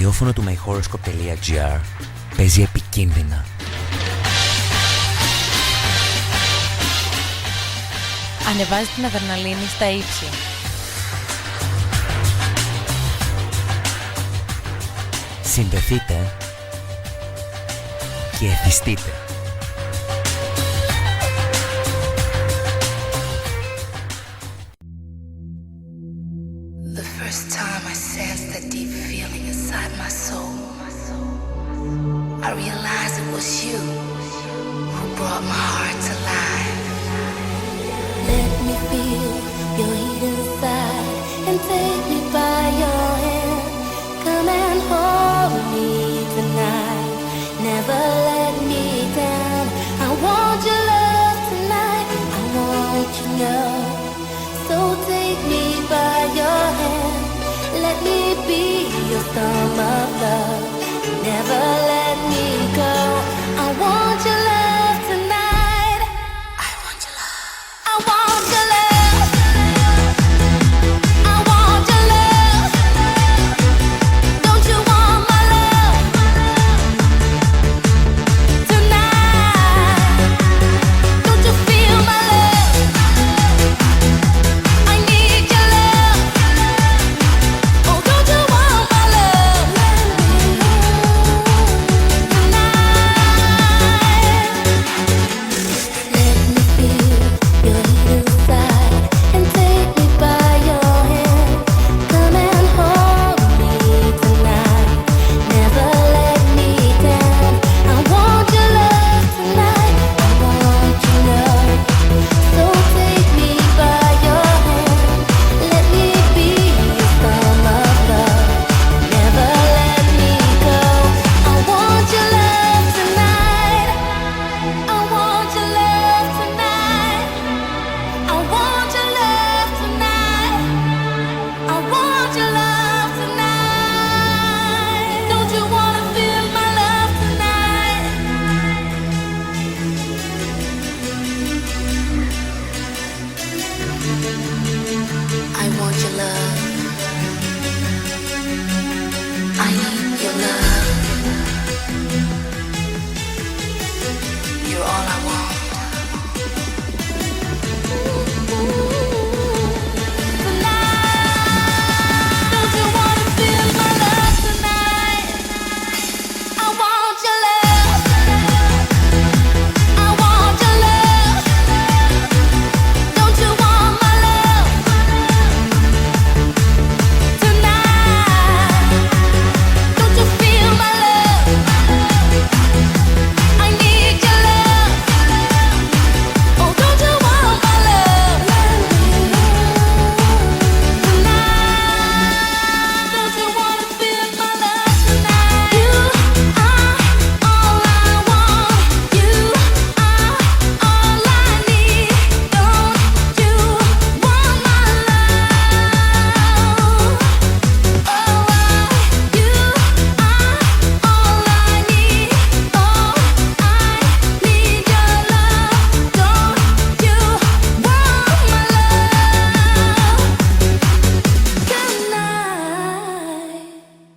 ραδιόφωνο του myhoroscope.gr παίζει επικίνδυνα. Ανεβάζει την αδρεναλίνη στα ύψη. Συνδεθείτε και εθιστείτε. The first time I sensed that deep feeling inside my soul, I realized it was you who brought my heart to life. Let me feel your heat inside and take me by your hand. Come and hold me tonight, never let me down. I want your love tonight, I want you know. So take me by your hand, let me be your storm of love, never let me go. I want your love tonight, I want your love, I want your love, I want your love. Don't you want my love tonight? Don't you feel my love? I need your love. Oh, don't you want my love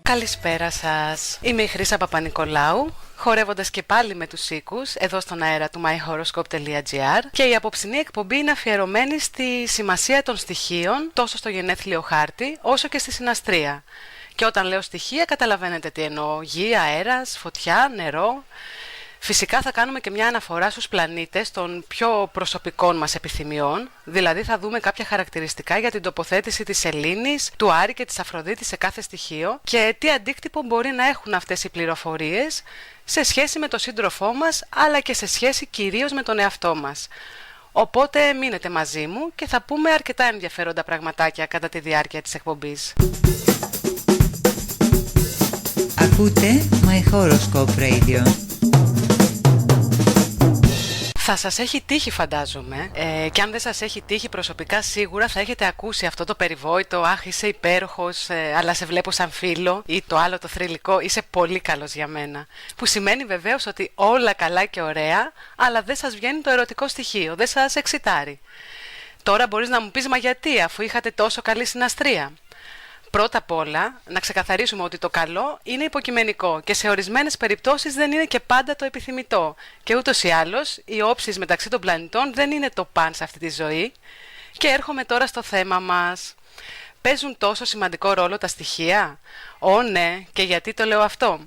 Καλησπέρα σας. Είμαι η Χρύσα Παπα-Νικολάου, χορεύοντας και πάλι με τους οίκους εδώ στον αέρα του myhoroscope.gr, και η απόψινή εκπομπή είναι αφιερωμένη στη σημασία των στοιχείων τόσο στο γενέθλιο χάρτη όσο και στη συναστρία. Και όταν λέω στοιχεία καταλαβαίνετε τι εννοώ: γη, αέρας, φωτιά, νερό. Φυσικά θα κάνουμε και μια αναφορά στους πλανήτες των πιο προσωπικών μας επιθυμιών, δηλαδή θα δούμε κάποια χαρακτηριστικά για την τοποθέτηση της Σελήνης, του Άρη και της Αφροδίτη σε κάθε στοιχείο και τι αντίκτυπο μπορεί να έχουν αυτές οι πληροφορίες σε σχέση με τον σύντροφό μας, αλλά και σε σχέση κυρίως με τον εαυτό μας. Οπότε μείνετε μαζί μου και θα πούμε αρκετά ενδιαφέροντα πραγματάκια κατά τη διάρκεια της εκπομπής. Ακούτε My Horoscope Radio. Θα σας έχει τύχει, φαντάζομαι, και αν δεν σας έχει τύχει προσωπικά, σίγουρα θα έχετε ακούσει αυτό το περιβόητο «Αχ, είσαι υπέροχος, αλλά σε βλέπω σαν φίλο», ή το άλλο το θρυλικό «Είσαι πολύ καλός για μένα», που σημαίνει βεβαίως ότι όλα καλά και ωραία, αλλά δεν σας βγαίνει το ερωτικό στοιχείο, δεν σας εξητάρει. Τώρα μπορείς να μου πεις, μα γιατί, αφού είχατε τόσο καλή συναστρία? Πρώτα απ' όλα, να ξεκαθαρίσουμε ότι το καλό είναι υποκειμενικό και σε ορισμένες περιπτώσεις δεν είναι και πάντα το επιθυμητό. Και ούτως ή άλλως, οι όψεις μεταξύ των πλανητών δεν είναι το παν σε αυτή τη ζωή. Και έρχομαι τώρα στο θέμα μας. Παίζουν τόσο σημαντικό ρόλο τα στοιχεία? Ναι, και γιατί το λέω αυτό?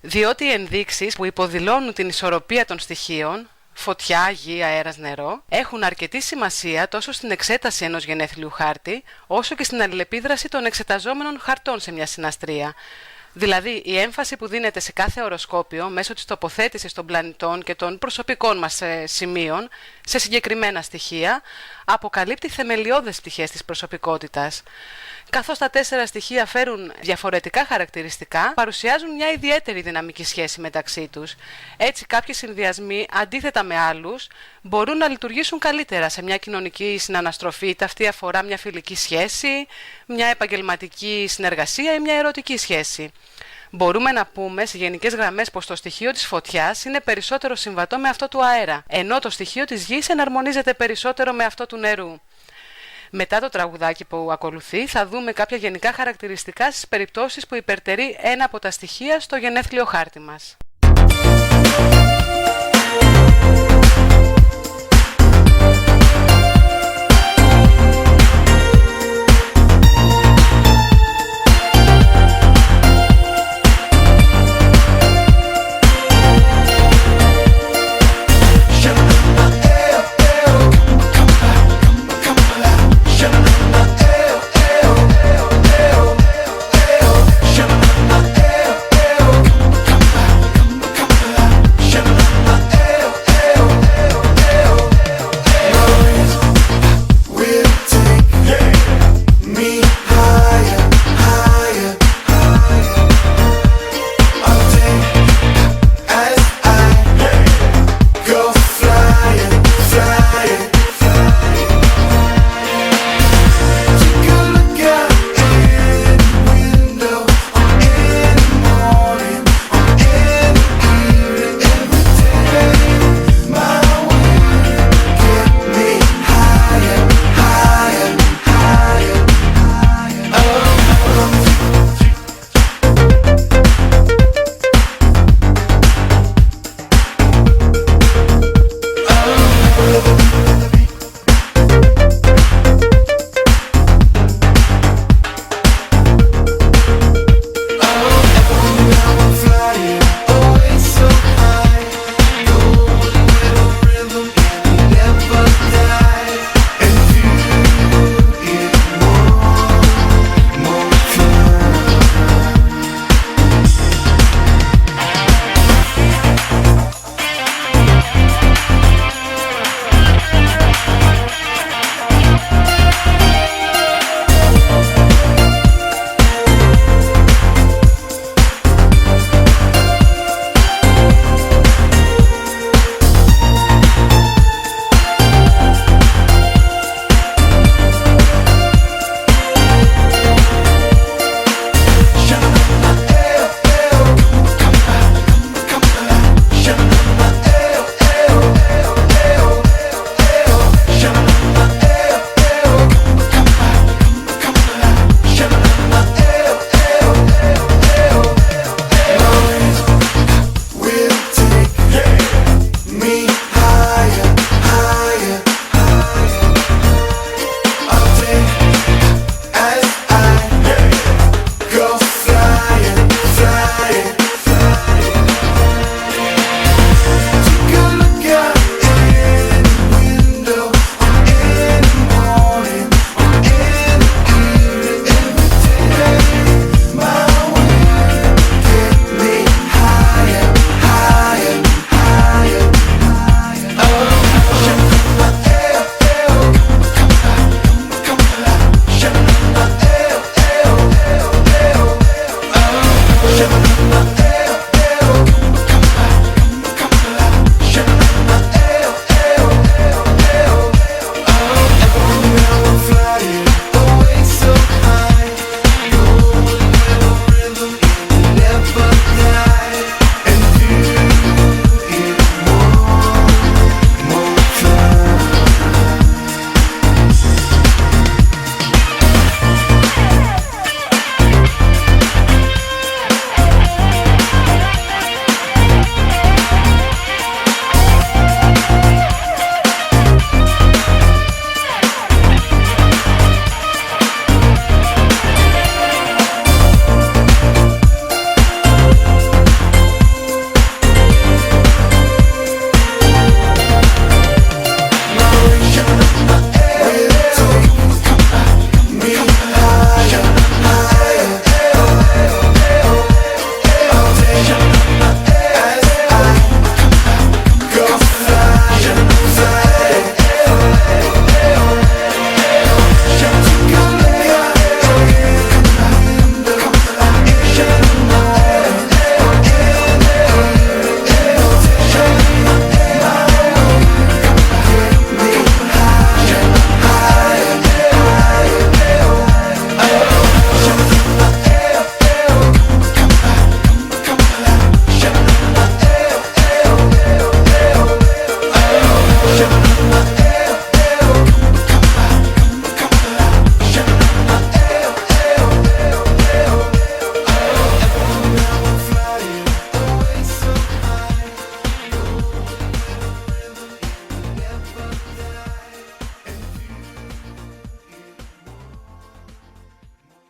Διότι οι ενδείξεις που υποδηλώνουν την ισορροπία των στοιχείων, φωτιά, γη, αέρας, νερό, έχουν αρκετή σημασία τόσο στην εξέταση ενός γενέθλιου χάρτη, όσο και στην αλληλεπίδραση των εξεταζόμενων χαρτών σε μια συναστρία. Δηλαδή, η έμφαση που δίνεται σε κάθε οροσκόπιο μέσω της τοποθέτησης των πλανητών και των προσωπικών μας σημείων σε συγκεκριμένα στοιχεία αποκαλύπτει θεμελιώδες πτυχές της προσωπικότητας. Καθώς τα 4 στοιχεία φέρουν διαφορετικά χαρακτηριστικά, παρουσιάζουν μια ιδιαίτερη δυναμική σχέση μεταξύ τους. Έτσι, κάποιοι συνδυασμοί, αντίθετα με άλλους, μπορούν να λειτουργήσουν καλύτερα σε μια κοινωνική συναναστροφή, είτε αυτή αφορά μια φιλική σχέση, μια επαγγελματική συνεργασία ή μια ερωτική σχέση. Μπορούμε να πούμε σε γενικές γραμμές πως το στοιχείο της φωτιάς είναι περισσότερο συμβατό με αυτό του αέρα, ενώ το στοιχείο της γης εναρμονίζεται περισσότερο με αυτό του νερού. Μετά το τραγουδάκι που ακολουθεί θα δούμε κάποια γενικά χαρακτηριστικά στις περιπτώσεις που υπερτερεί ένα από τα στοιχεία στο γενέθλιο χάρτη μας.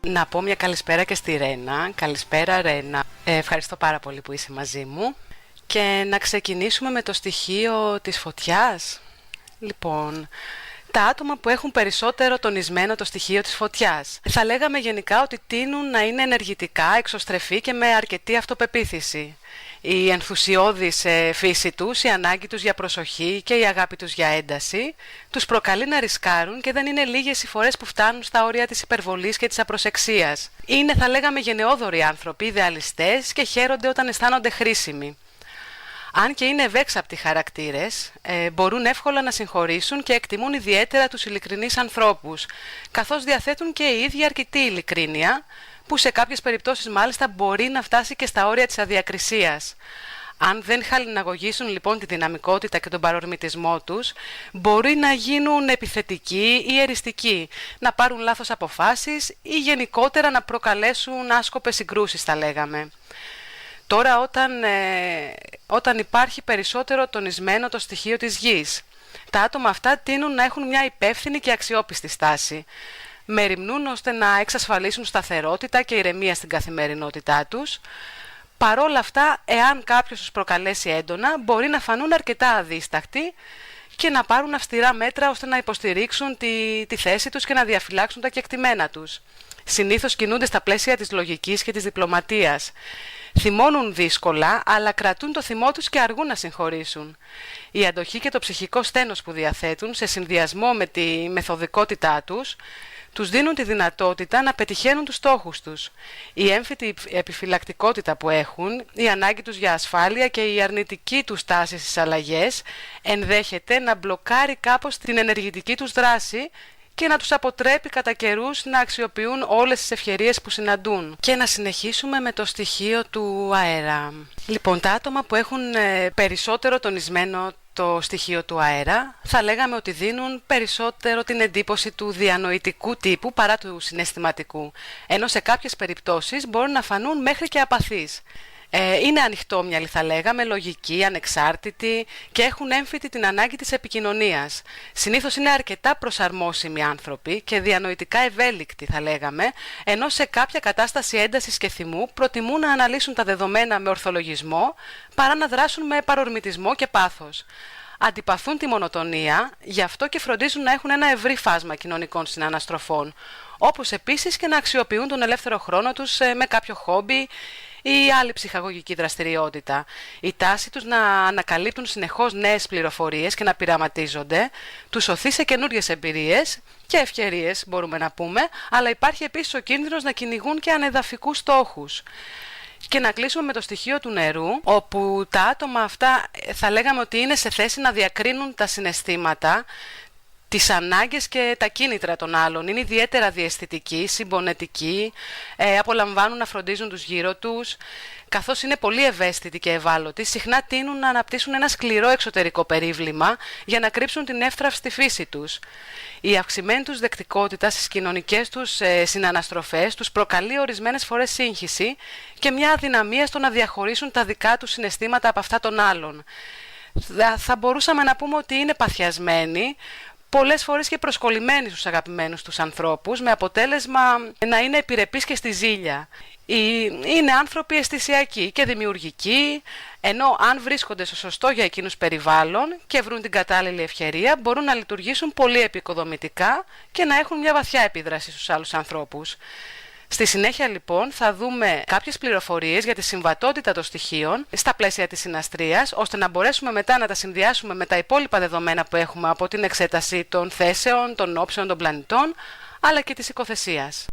Να πω μια καλησπέρα και στη Ρένα. Καλησπέρα Ρένα. Ευχαριστώ πάρα πολύ που είσαι μαζί μου. Και να ξεκινήσουμε με το στοιχείο της φωτιάς. Λοιπόν, τα άτομα που έχουν περισσότερο τονισμένο το στοιχείο της φωτιάς, θα λέγαμε γενικά ότι τείνουν να είναι ενεργητικά, εξωστρεφή και με αρκετή αυτοπεποίθηση. Η ενθουσιώδης φύση τους, η ανάγκη τους για προσοχή και η αγάπη τους για ένταση τους προκαλεί να ρισκάρουν και δεν είναι λίγες οι φορές που φτάνουν στα όρια της υπερβολής και της απροσεξίας. Είναι, θα λέγαμε, γενναιόδοροι άνθρωποι, ιδεαλιστές και χαίρονται όταν αισθάνονται χρήσιμοι. Αν και είναι ευέξαπτοι χαρακτήρες, μπορούν εύκολα να συγχωρήσουν και εκτιμούν ιδιαίτερα τους ειλικρινείς ανθρώπους, καθώς διαθέτουν και οι ίδιοι αρκετή ειλικρίνεια, που σε κάποιες περιπτώσεις μάλιστα μπορεί να φτάσει και στα όρια της αδιακρισίας. Αν δεν χαλιναγωγήσουν λοιπόν τη δυναμικότητα και τον παρορμητισμό τους, μπορεί να γίνουν επιθετικοί ή εριστικοί, να πάρουν λάθος αποφάσεις ή γενικότερα να προκαλέσουν άσκοπες συγκρούσεις, θα λέγαμε. Τώρα όταν υπάρχει περισσότερο τονισμένο το στοιχείο της γης, τα άτομα αυτά τείνουν να έχουν μια υπεύθυνη και αξιόπιστη στάση. Μεριμνούν ώστε να εξασφαλίσουν σταθερότητα και ηρεμία στην καθημερινότητά τους. Παρόλα αυτά, εάν κάποιος τους προκαλέσει έντονα, μπορεί να φανούν αρκετά αδίστακτοι και να πάρουν αυστηρά μέτρα ώστε να υποστηρίξουν τη θέση τους και να διαφυλάξουν τα κεκτημένα τους. Συνήθως κινούνται στα πλαίσια της λογικής και της διπλωματίας. Θυμώνουν δύσκολα, αλλά κρατούν το θυμό τους και αργούν να συγχωρήσουν. Η αντοχή και το ψυχικό στένος που διαθέτουν, σε συνδυασμό με τη μεθοδικότητά τους, τους δίνουν τη δυνατότητα να πετυχαίνουν τους στόχους τους. Η έμφυτη επιφυλακτικότητα που έχουν, η ανάγκη τους για ασφάλεια και η αρνητική τους τάση στις αλλαγές ενδέχεται να μπλοκάρει κάπως την ενεργητική τους δράση και να τους αποτρέπει κατά καιρούς να αξιοποιούν όλες τις ευκαιρίες που συναντούν. Και να συνεχίσουμε με το στοιχείο του αέρα. Λοιπόν, τα άτομα που έχουν περισσότερο τονισμένο το στοιχείο του αέρα, θα λέγαμε ότι δίνουν περισσότερο την εντύπωση του διανοητικού τύπου παρά του συναισθηματικού, ενώ σε κάποιες περιπτώσεις μπορούν να φανούν μέχρι και απαθείς. Είναι ανοιχτόμυαλοι, θα λέγαμε, λογικοί, ανεξάρτητοι και έχουν έμφυτη την ανάγκη της επικοινωνίας. Συνήθως είναι αρκετά προσαρμόσιμοι άνθρωποι και διανοητικά ευέλικτοι, θα λέγαμε, ενώ σε κάποια κατάσταση έντασης και θυμού προτιμούν να αναλύσουν τα δεδομένα με ορθολογισμό παρά να δράσουν με παρορμητισμό και πάθος. Αντιπαθούν τη μονοτονία, γι' αυτό και φροντίζουν να έχουν ένα ευρύ φάσμα κοινωνικών συναναστροφών, όπως επίσης και να αξιοποιούν τον ελεύθερο χρόνο τους με κάποιο χόμπι ή άλλη ψυχαγωγική δραστηριότητα. Η τάση τους να ανακαλύπτουν συνεχώς νέες πληροφορίες και να πειραματίζονται τους οθεί σε καινούριες εμπειρίες και ευκαιρίες, μπορούμε να πούμε, αλλά υπάρχει επίσης ο κίνδυνος να κυνηγούν και ανεδαφικούς στόχους. Και να κλείσουμε με το στοιχείο του νερού, όπου τα άτομα αυτά θα λέγαμε ότι είναι σε θέση να διακρίνουν τα συναισθήματα, τις ανάγκες και τα κίνητρα των άλλων. Είναι ιδιαίτερα διαισθητικοί, συμπονετικοί, απολαμβάνουν να φροντίζουν τους γύρω τους. Καθώς είναι πολύ ευαίσθητοι και ευάλωτοι, συχνά τείνουν να αναπτύσσουν ένα σκληρό εξωτερικό περίβλημα για να κρύψουν την εύθραυστη φύση τους. Η αυξημένη τους δεκτικότητα στις κοινωνικές τους συναναστροφές τους προκαλεί ορισμένες φορές σύγχυση και μια αδυναμία στο να διαχωρίσουν τα δικά τους συναισθήματα από αυτά των άλλων. Θα μπορούσαμε να πούμε ότι είναι παθιασμένοι, πολλές φορές και προσκολλημένοι στους αγαπημένους τους ανθρώπους, με αποτέλεσμα να είναι επιρρεπείς και στη ζήλια. Είναι άνθρωποι αισθησιακοί και δημιουργικοί, ενώ αν βρίσκονται στο σωστό για εκείνους περιβάλλον και βρουν την κατάλληλη ευκαιρία, μπορούν να λειτουργήσουν πολύ επικοδομητικά και να έχουν μια βαθιά επίδραση στους άλλους ανθρώπους. Στη συνέχεια λοιπόν θα δούμε κάποιες πληροφορίες για τη συμβατότητα των στοιχείων στα πλαίσια της συναστρίας, ώστε να μπορέσουμε μετά να τα συνδυάσουμε με τα υπόλοιπα δεδομένα που έχουμε από την εξέταση των θέσεων, των όψεων των πλανητών, αλλά και της οικοθεσίας.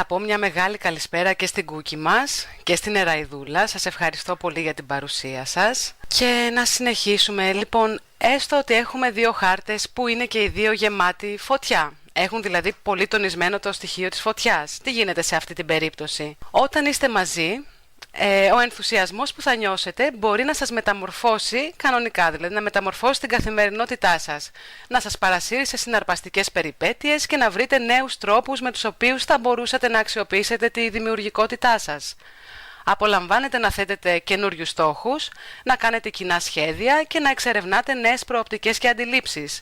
Να πω μια μεγάλη καλησπέρα και στην Κούκι μας και στην Εραϊδούλα. Σας ευχαριστώ πολύ για την παρουσία σας. Και να συνεχίσουμε. Λοιπόν, έστω ότι έχουμε δύο χάρτες που είναι και οι δύο γεμάτοι φωτιά. Έχουν δηλαδή πολύ τονισμένο το στοιχείο της φωτιάς. Τι γίνεται σε αυτή την περίπτωση? Όταν είστε μαζί, ο ενθουσιασμός που θα νιώσετε μπορεί να σας μεταμορφώσει κανονικά, δηλαδή να μεταμορφώσει την καθημερινότητά σας, να σας παρασύρει σε συναρπαστικές περιπέτειες και να βρείτε νέους τρόπους με τους οποίους θα μπορούσατε να αξιοποιήσετε τη δημιουργικότητά σας. Απολαμβάνετε να θέτετε καινούριους στόχους, να κάνετε κοινά σχέδια και να εξερευνάτε νέες προοπτικές και αντιλήψεις.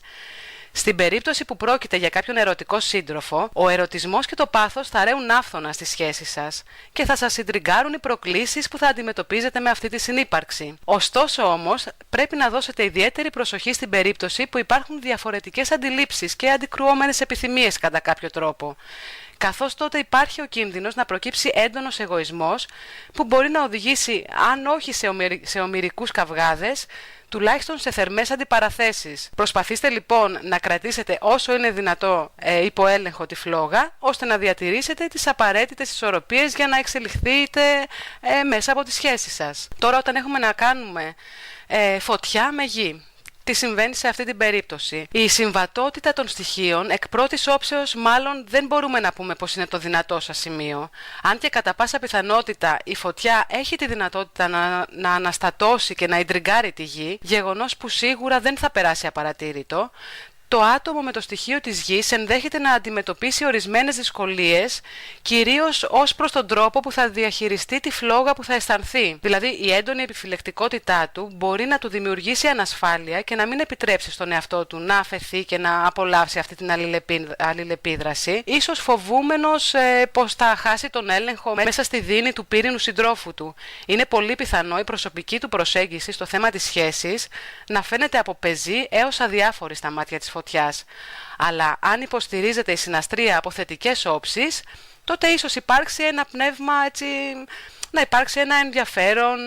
Στην περίπτωση που πρόκειται για κάποιον ερωτικό σύντροφο, ο ερωτισμός και το πάθος θα ρέουν άφθονα στη σχέση σας και θα σας συντριγκάρουν οι προκλήσεις που θα αντιμετωπίζετε με αυτή τη συνύπαρξη. Ωστόσο όμως, πρέπει να δώσετε ιδιαίτερη προσοχή στην περίπτωση που υπάρχουν διαφορετικές αντιλήψεις και αντικρουόμενες επιθυμίες κατά κάποιο τρόπο, καθώς τότε υπάρχει ο κίνδυνος να προκύψει έντονος εγωισμός που μπορεί να οδηγήσει, αν όχι σε ομηρικούς καυγάδες, τουλάχιστον σε θερμές αντιπαραθέσεις. Προσπαθήστε λοιπόν να κρατήσετε όσο είναι δυνατό υπό έλεγχο τη φλόγα, ώστε να διατηρήσετε τις απαραίτητες ισορροπίες για να εξελιχθείτε μέσα από τη σχέση σας. Τώρα, όταν έχουμε να κάνουμε φωτιά με γη, τι συμβαίνει σε αυτή την περίπτωση? Η συμβατότητα των στοιχείων εκ πρώτης όψεως μάλλον δεν μπορούμε να πούμε πως είναι το δυνατό σας σημείο. Αν και κατά πάσα πιθανότητα η φωτιά έχει τη δυνατότητα να αναστατώσει και να ιντριγκάρει τη γη, γεγονός που σίγουρα δεν θα περάσει απαρατήρητο, το άτομο με το στοιχείο της γης ενδέχεται να αντιμετωπίσει ορισμένες δυσκολίες, κυρίως ως προς τον τρόπο που θα διαχειριστεί τη φλόγα που θα αισθανθεί. Δηλαδή, η έντονη επιφυλακτικότητά του μπορεί να του δημιουργήσει ανασφάλεια και να μην επιτρέψει στον εαυτό του να αφαιθεί και να απολαύσει αυτή την αλληλεπίδραση, ίσως φοβούμενος πως θα χάσει τον έλεγχο μέσα στη δίνη του πύρινου συντρόφου του. Είναι πολύ πιθανό η προσωπική του προσέγγιση στο θέμα της σχέσης να φαίνεται από πεζή έως αδιάφορη στα μάτια της φωτιάς. Αλλά αν υποστηρίζεται η συναστρία από θετικές όψεις, τότε ίσως υπάρξει ένα πνεύμα, έτσι, να υπάρξει ένα ενδιαφέρον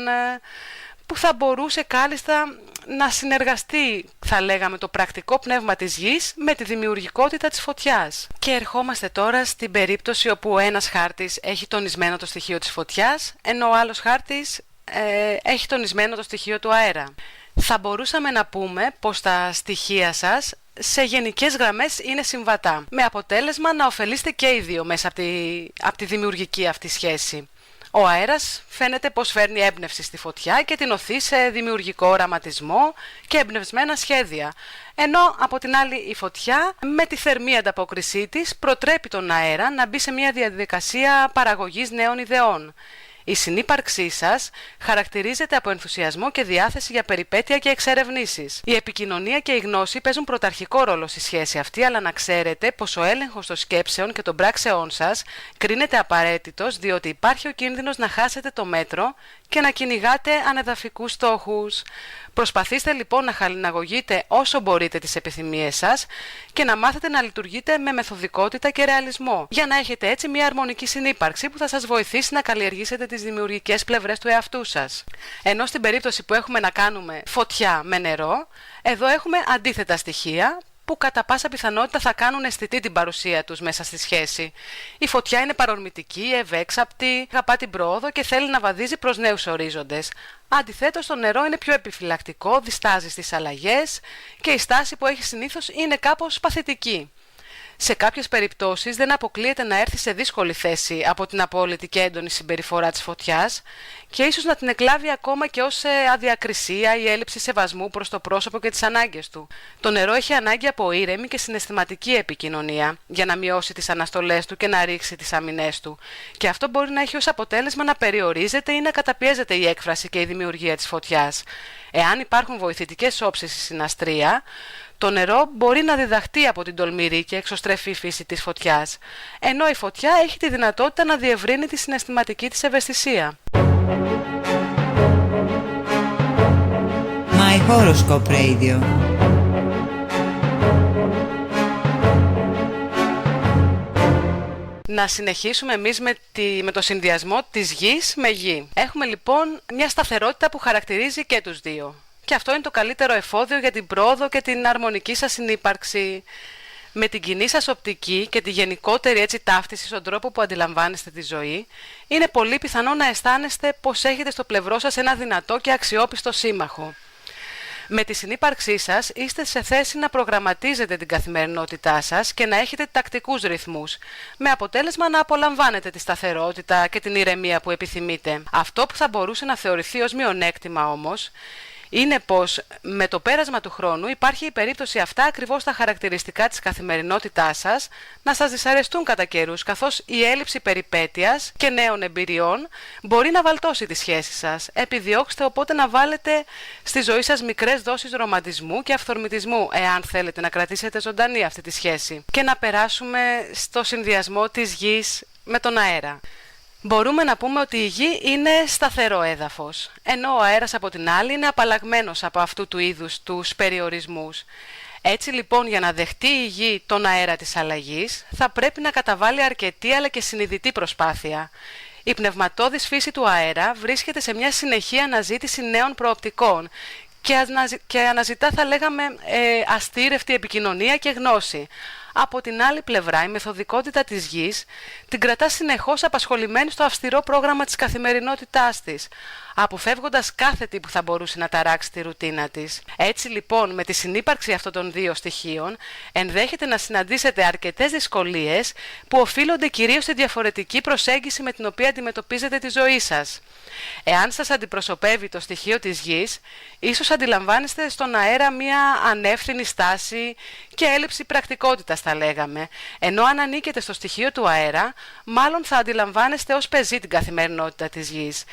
που θα μπορούσε κάλλιστα να συνεργαστεί, θα λέγαμε, το πρακτικό πνεύμα της γης με τη δημιουργικότητα της φωτιάς. Και ερχόμαστε τώρα στην περίπτωση όπου ο ένας χάρτης έχει τονισμένο το στοιχείο της φωτιάς, ενώ ο άλλος χάρτης έχει τονισμένο το στοιχείο του αέρα. Θα μπορούσαμε να πούμε πως τα στοιχεία σας σε γενικές γραμμές είναι συμβατά, με αποτέλεσμα να ωφελείστε και οι δύο μέσα από τη δημιουργική αυτή σχέση. Ο αέρας φαίνεται πως φέρνει έμπνευση στη φωτιά και την οθεί σε δημιουργικό οραματισμό και εμπνευσμένα σχέδια, ενώ από την άλλη η φωτιά με τη θερμή ανταπόκρισή της προτρέπει τον αέρα να μπει σε μια διαδικασία παραγωγής νέων ιδεών. Η συνύπαρξή σας χαρακτηρίζεται από ενθουσιασμό και διάθεση για περιπέτεια και εξερευνήσεις. Η επικοινωνία και η γνώση παίζουν πρωταρχικό ρόλο στη σχέση αυτή, αλλά να ξέρετε πως ο έλεγχος των σκέψεων και των πράξεών σας κρίνεται απαραίτητος, διότι υπάρχει ο κίνδυνος να χάσετε το μέτρο και να κυνηγάτε ανεδαφικούς στόχους. Προσπαθήστε λοιπόν να χαλιναγωγείτε όσο μπορείτε τις επιθυμίες σας και να μάθετε να λειτουργείτε με μεθοδικότητα και ρεαλισμό, για να έχετε έτσι μια αρμονική συνύπαρξη που θα σας βοηθήσει να καλλιεργήσετε τις δημιουργικές πλευρές του εαυτού σας. Ενώ στην περίπτωση που έχουμε να κάνουμε φωτιά με νερό, εδώ έχουμε αντίθετα στοιχεία που κατά πάσα πιθανότητα θα κάνουν αισθητή την παρουσία τους μέσα στη σχέση. Η φωτιά είναι παρορμητική, ευέξαπτη, αγαπά την πρόοδο και θέλει να βαδίζει προς νέους ορίζοντες. Αντιθέτως, το νερό είναι πιο επιφυλακτικό, διστάζει στις αλλαγές και η στάση που έχει συνήθως είναι κάπως παθητική. Σε κάποιες περιπτώσεις δεν αποκλείεται να έρθει σε δύσκολη θέση από την απόλυτη και έντονη συμπεριφορά της φωτιάς και ίσως να την εκλάβει ακόμα και ως αδιακρισία ή έλλειψη σεβασμού προς το πρόσωπο και τις ανάγκες του. Το νερό έχει ανάγκη από ήρεμη και συναισθηματική επικοινωνία για να μειώσει τις αναστολές του και να ρίξει τις αμυνές του, και αυτό μπορεί να έχει ως αποτέλεσμα να περιορίζεται ή να καταπιέζεται η έκφραση και η δημιουργία της φωτιάς. Εάν υπάρχουν βοηθητικές όψεις στη συναστρία, το νερό μπορεί να διδαχτεί από την τολμηρή και εξωστρεφή φύση της φωτιάς, ενώ η φωτιά έχει τη δυνατότητα να διευρύνει τη συναισθηματική της ευαισθησία. My Horoscope Radio. Να συνεχίσουμε εμείς με το συνδυασμό της γης με γη. Έχουμε λοιπόν μια σταθερότητα που χαρακτηρίζει και τους δύο. Και αυτό είναι το καλύτερο εφόδιο για την πρόοδο και την αρμονική σας συνύπαρξη. Με την κοινή σας οπτική και τη γενικότερη έτσι ταύτιση στον τρόπο που αντιλαμβάνεστε τη ζωή, είναι πολύ πιθανό να αισθάνεστε πως έχετε στο πλευρό σας ένα δυνατό και αξιόπιστο σύμμαχο. Με τη συνύπαρξή σας είστε σε θέση να προγραμματίζετε την καθημερινότητά σας και να έχετε τακτικούς ρυθμούς, με αποτέλεσμα να απολαμβάνετε τη σταθερότητα και την ηρεμία που επιθυμείτε. Αυτό που θα μπορούσε να θεωρηθεί ως μειονέκτημα όμως, είναι πως με το πέρασμα του χρόνου υπάρχει η περίπτωση αυτά ακριβώς τα χαρακτηριστικά της καθημερινότητάς σας να σας δυσαρεστούν κατά καιρούς, καθώς η έλλειψη περιπέτειας και νέων εμπειριών μπορεί να βαλτώσει τη σχέση σας. Επιδιώξτε οπότε να βάλετε στη ζωή σας μικρές δόσεις ρομαντισμού και αυθορμητισμού, εάν θέλετε να κρατήσετε ζωντανή αυτή τη σχέση. Και να περάσουμε στο συνδυασμό της γης με τον αέρα. Μπορούμε να πούμε ότι η γη είναι σταθερό έδαφος, ενώ ο αέρας από την άλλη είναι απαλλαγμένος από αυτού του είδους τους περιορισμούς. Έτσι λοιπόν, για να δεχτεί η γη τον αέρα της αλλαγής, θα πρέπει να καταβάλει αρκετή αλλά και συνειδητή προσπάθεια. Η πνευματώδης φύση του αέρα βρίσκεται σε μια συνεχή αναζήτηση νέων προοπτικών και αναζητά, θα λέγαμε, αστήρευτη επικοινωνία και γνώση. Από την άλλη πλευρά, η μεθοδικότητα της γης την κρατά συνεχώς απασχολημένη στο αυστηρό πρόγραμμα της καθημερινότητάς της, αποφεύγοντας κάθε τι που θα μπορούσε να ταράξει τη ρουτίνα της. Έτσι λοιπόν, με τη συνύπαρξη αυτών των δύο στοιχείων, ενδέχεται να συναντήσετε αρκετές δυσκολίες που οφείλονται κυρίως στη διαφορετική προσέγγιση με την οποία αντιμετωπίζετε τη ζωή σας. Εάν σας αντιπροσωπεύει το στοιχείο της γης, ίσως αντιλαμβάνεστε στον αέρα μια ανεύθυνη στάση και έλλειψη πρακτικότητας, θα λέγαμε, ενώ αν ανήκετε στο στοιχείο του αέρα, μάλλον θα αντιλαμβάνεστε ως πεζή την καθημερινότητα της γης.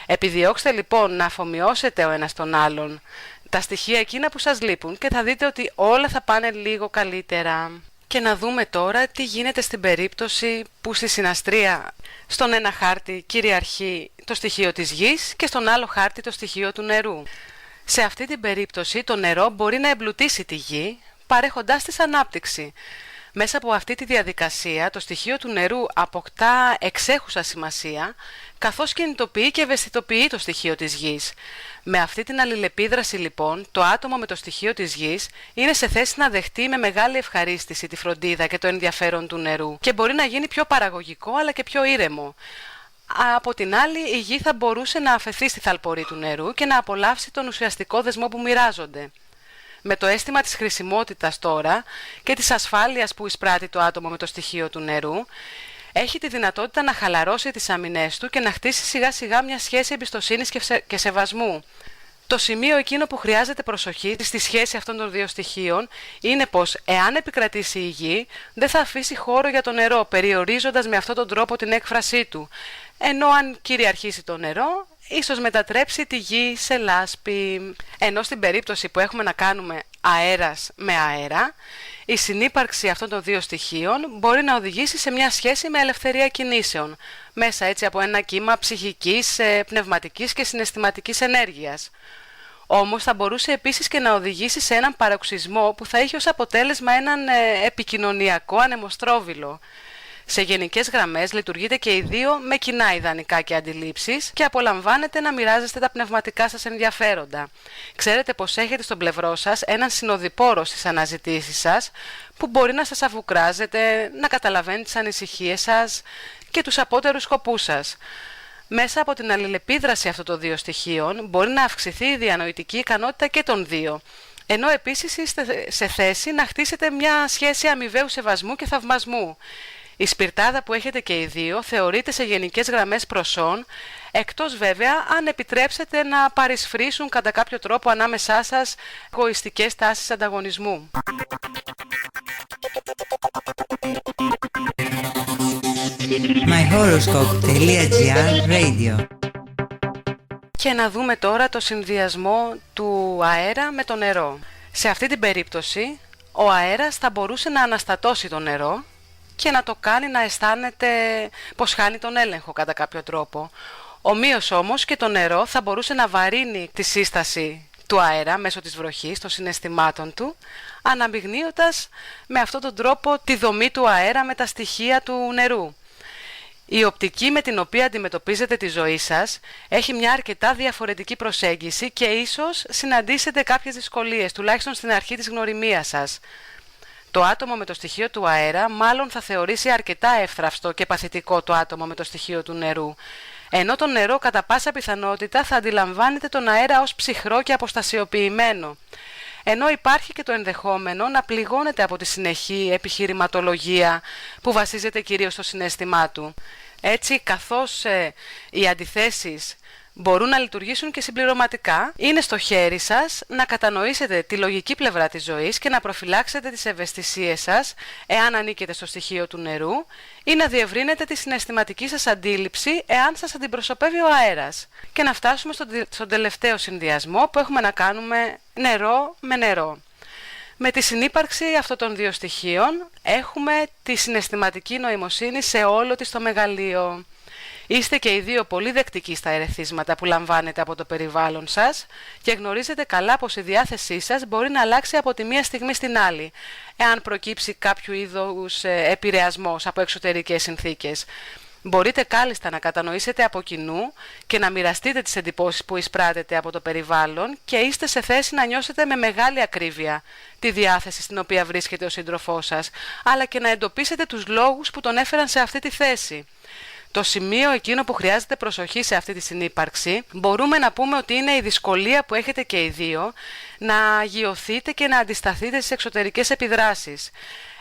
Επιδιώξτε λοιπόν να αφομοιώσετε ο ένας τον άλλον τα στοιχεία εκείνα που σας λείπουν και θα δείτε ότι όλα θα πάνε λίγο καλύτερα. Και να δούμε τώρα τι γίνεται στην περίπτωση που στη συναστρία στον ένα χάρτη κυριαρχεί το στοιχείο της γης και στον άλλο χάρτη το στοιχείο του νερού. Σε αυτή την περίπτωση το νερό μπορεί να εμπλουτίσει τη γη παρέχοντάς της ανάπτυξη. Μέσα από αυτή τη διαδικασία το στοιχείο του νερού αποκτά εξέχουσα σημασία, καθώς κινητοποιεί και ευαισθητοποιεί το στοιχείο της γης. Με αυτή την αλληλεπίδραση λοιπόν, το άτομο με το στοιχείο της γης είναι σε θέση να δεχτεί με μεγάλη ευχαρίστηση τη φροντίδα και το ενδιαφέρον του νερού και μπορεί να γίνει πιο παραγωγικό αλλά και πιο ήρεμο. Από την άλλη, η γη θα μπορούσε να αφαιθεί στη θαλπορή του νερού και να απολαύσει τον ουσιαστικό δεσμό που μοιράζονται. Με το αίσθημα της χρησιμότητας τώρα και της ασφάλειας που εισπράττει το άτομο με το στοιχείο του νερού, έχει τη δυνατότητα να χαλαρώσει τις αμυνές του και να χτίσει σιγά σιγά μια σχέση εμπιστοσύνης και σεβασμού. Το σημείο εκείνο που χρειάζεται προσοχή στη σχέση αυτών των δύο στοιχείων είναι πως εάν επικρατήσει η γη, δεν θα αφήσει χώρο για το νερό, περιορίζοντας με αυτόν τον τρόπο την έκφρασή του. Ενώ αν κυριαρχήσει το νερό, ίσως μετατρέψει τη γη σε λάσπη. Ενώ στην περίπτωση που έχουμε να κάνουμε αέρας με αέρα, η συνύπαρξη αυτών των δύο στοιχείων μπορεί να οδηγήσει σε μια σχέση με ελευθερία κινήσεων, μέσα έτσι από ένα κύμα ψυχικής, πνευματικής και συναισθηματικής ενέργειας. Όμως θα μπορούσε επίσης και να οδηγήσει σε έναν παροξισμό που θα είχε ως αποτέλεσμα έναν επικοινωνιακό ανεμοστρόβιλο. Σε γενικές γραμμές λειτουργείτε και οι δύο με κοινά ιδανικά και αντιλήψεις και απολαμβάνετε να μοιράζεστε τα πνευματικά σας ενδιαφέροντα. Ξέρετε πως έχετε στον πλευρό σας έναν συνοδοιπόρο στις αναζητήσεις σας που μπορεί να σας αφουγκράζετε, να καταλαβαίνει τις ανησυχίες σας και τους απότερους σκοπούς σας. Μέσα από την αλληλεπίδραση αυτών των δύο στοιχείων μπορεί να αυξηθεί η διανοητική ικανότητα και των δύο, ενώ επίσης είστε σε θέση να χτίσετε μια σχέση αμοιβαίου σεβασμού και θαυμασμού. Η σπιρτάδα που έχετε και οι δύο θεωρείται σε γενικές γραμμές προσόν, εκτός βέβαια αν επιτρέψετε να παρισφρήσουν κατά κάποιο τρόπο ανάμεσά σας εγωιστικές τάσεις ανταγωνισμού. myhoroscope.gr Radio. Και να δούμε τώρα το συνδυασμό του αέρα με το νερό. Σε αυτή την περίπτωση, ο αέρας θα μπορούσε να αναστατώσει το νερό και να το κάνει να αισθάνεται πως χάνει τον έλεγχο κατά κάποιο τρόπο. Ομοίως όμως και το νερό θα μπορούσε να βαρύνει τη σύσταση του αέρα μέσω της βροχής, των συναισθημάτων του, αναμειγνύοντας με αυτόν τον τρόπο τη δομή του αέρα με τα στοιχεία του νερού. Η οπτική με την οποία αντιμετωπίζετε τη ζωή σας έχει μια αρκετά διαφορετική προσέγγιση και ίσως συναντήσετε κάποιες δυσκολίες, τουλάχιστον στην αρχή της γνωριμίας σας. Το άτομο με το στοιχείο του αέρα μάλλον θα θεωρήσει αρκετά εύθραυστο και παθητικό το άτομο με το στοιχείο του νερού, ενώ το νερό κατά πάσα πιθανότητα θα αντιλαμβάνεται τον αέρα ως ψυχρό και αποστασιοποιημένο, ενώ υπάρχει και το ενδεχόμενο να πληγώνεται από τη συνεχή επιχειρηματολογία που βασίζεται κυρίως στο συναίσθημά του. Έτσι, καθώς οι αντιθέσεις μπορούν να λειτουργήσουν και συμπληρωματικά, είναι στο χέρι σας να κατανοήσετε τη λογική πλευρά της ζωής και να προφυλάξετε τις ευαισθησίες σας, εάν ανήκετε στο στοιχείο του νερού, ή να διευρύνετε τη συναισθηματική σας αντίληψη, εάν σας αντιπροσωπεύει ο αέρας. Και να φτάσουμε στον τελευταίο συνδυασμό που έχουμε να κάνουμε νερό με νερό. Με τη συνύπαρξη αυτών των δύο στοιχείων έχουμε τη συναισθηματική νοημοσύνη σε όλο της το μεγαλείο. Είστε και οι δύο πολύ δεκτικοί στα ερεθίσματα που λαμβάνετε από το περιβάλλον σας και γνωρίζετε καλά πως η διάθεσή σας μπορεί να αλλάξει από τη μία στιγμή στην άλλη, εάν προκύψει κάποιο είδους επηρεασμός από εξωτερικές συνθήκες. Μπορείτε κάλλιστα να κατανοήσετε από κοινού και να μοιραστείτε τις εντυπώσεις που εισπράτετε από το περιβάλλον και είστε σε θέση να νιώσετε με μεγάλη ακρίβεια τη διάθεση στην οποία βρίσκεται ο σύντροφός σας, αλλά και να εντοπίσετε τους λόγους που τον έφεραν σε αυτή τη θέση. Το σημείο εκείνο που χρειάζεται προσοχή σε αυτή τη συνύπαρξη μπορούμε να πούμε ότι είναι η δυσκολία που έχετε και οι δύο να αγιωθείτε και να αντισταθείτε στις εξωτερικές επιδράσεις.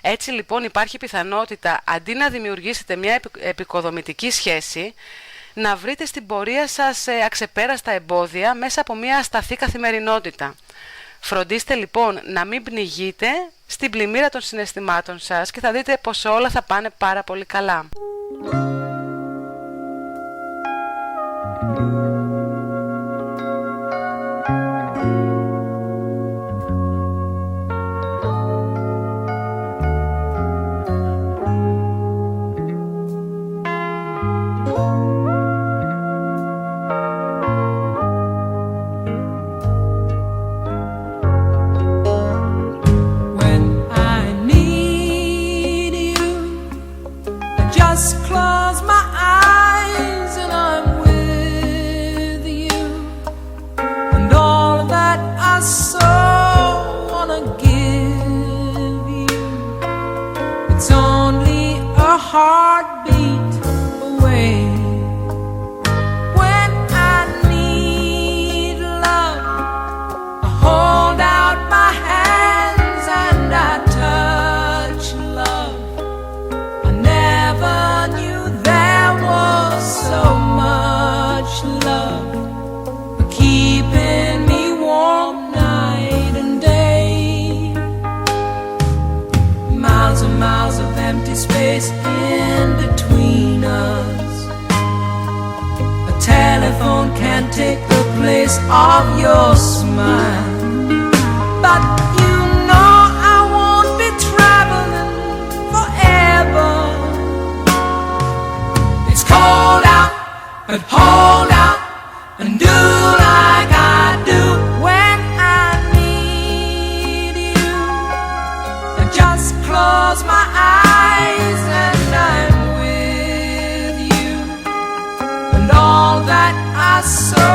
Έτσι λοιπόν υπάρχει πιθανότητα, αντί να δημιουργήσετε μια επικοδομητική σχέση, να βρείτε στην πορεία σας αξεπέραστα εμπόδια μέσα από μια ασταθή καθημερινότητα. Φροντίστε λοιπόν να μην πνιγείτε στην πλημμύρα των συναισθημάτων σας και θα δείτε πως όλα θα πάνε πάρα πολύ καλά. Heartbeat away. When I need love, I hold out my hands and I touch love. I never knew there was so much love keeping me warm night and day. Miles and miles of empty space in between us. A telephone can't take the place of your smile. But you know I won't be traveling forever. It's cold out, but hold out and do like I do when I need you. I just close my eyes and I'm with you, and all that I so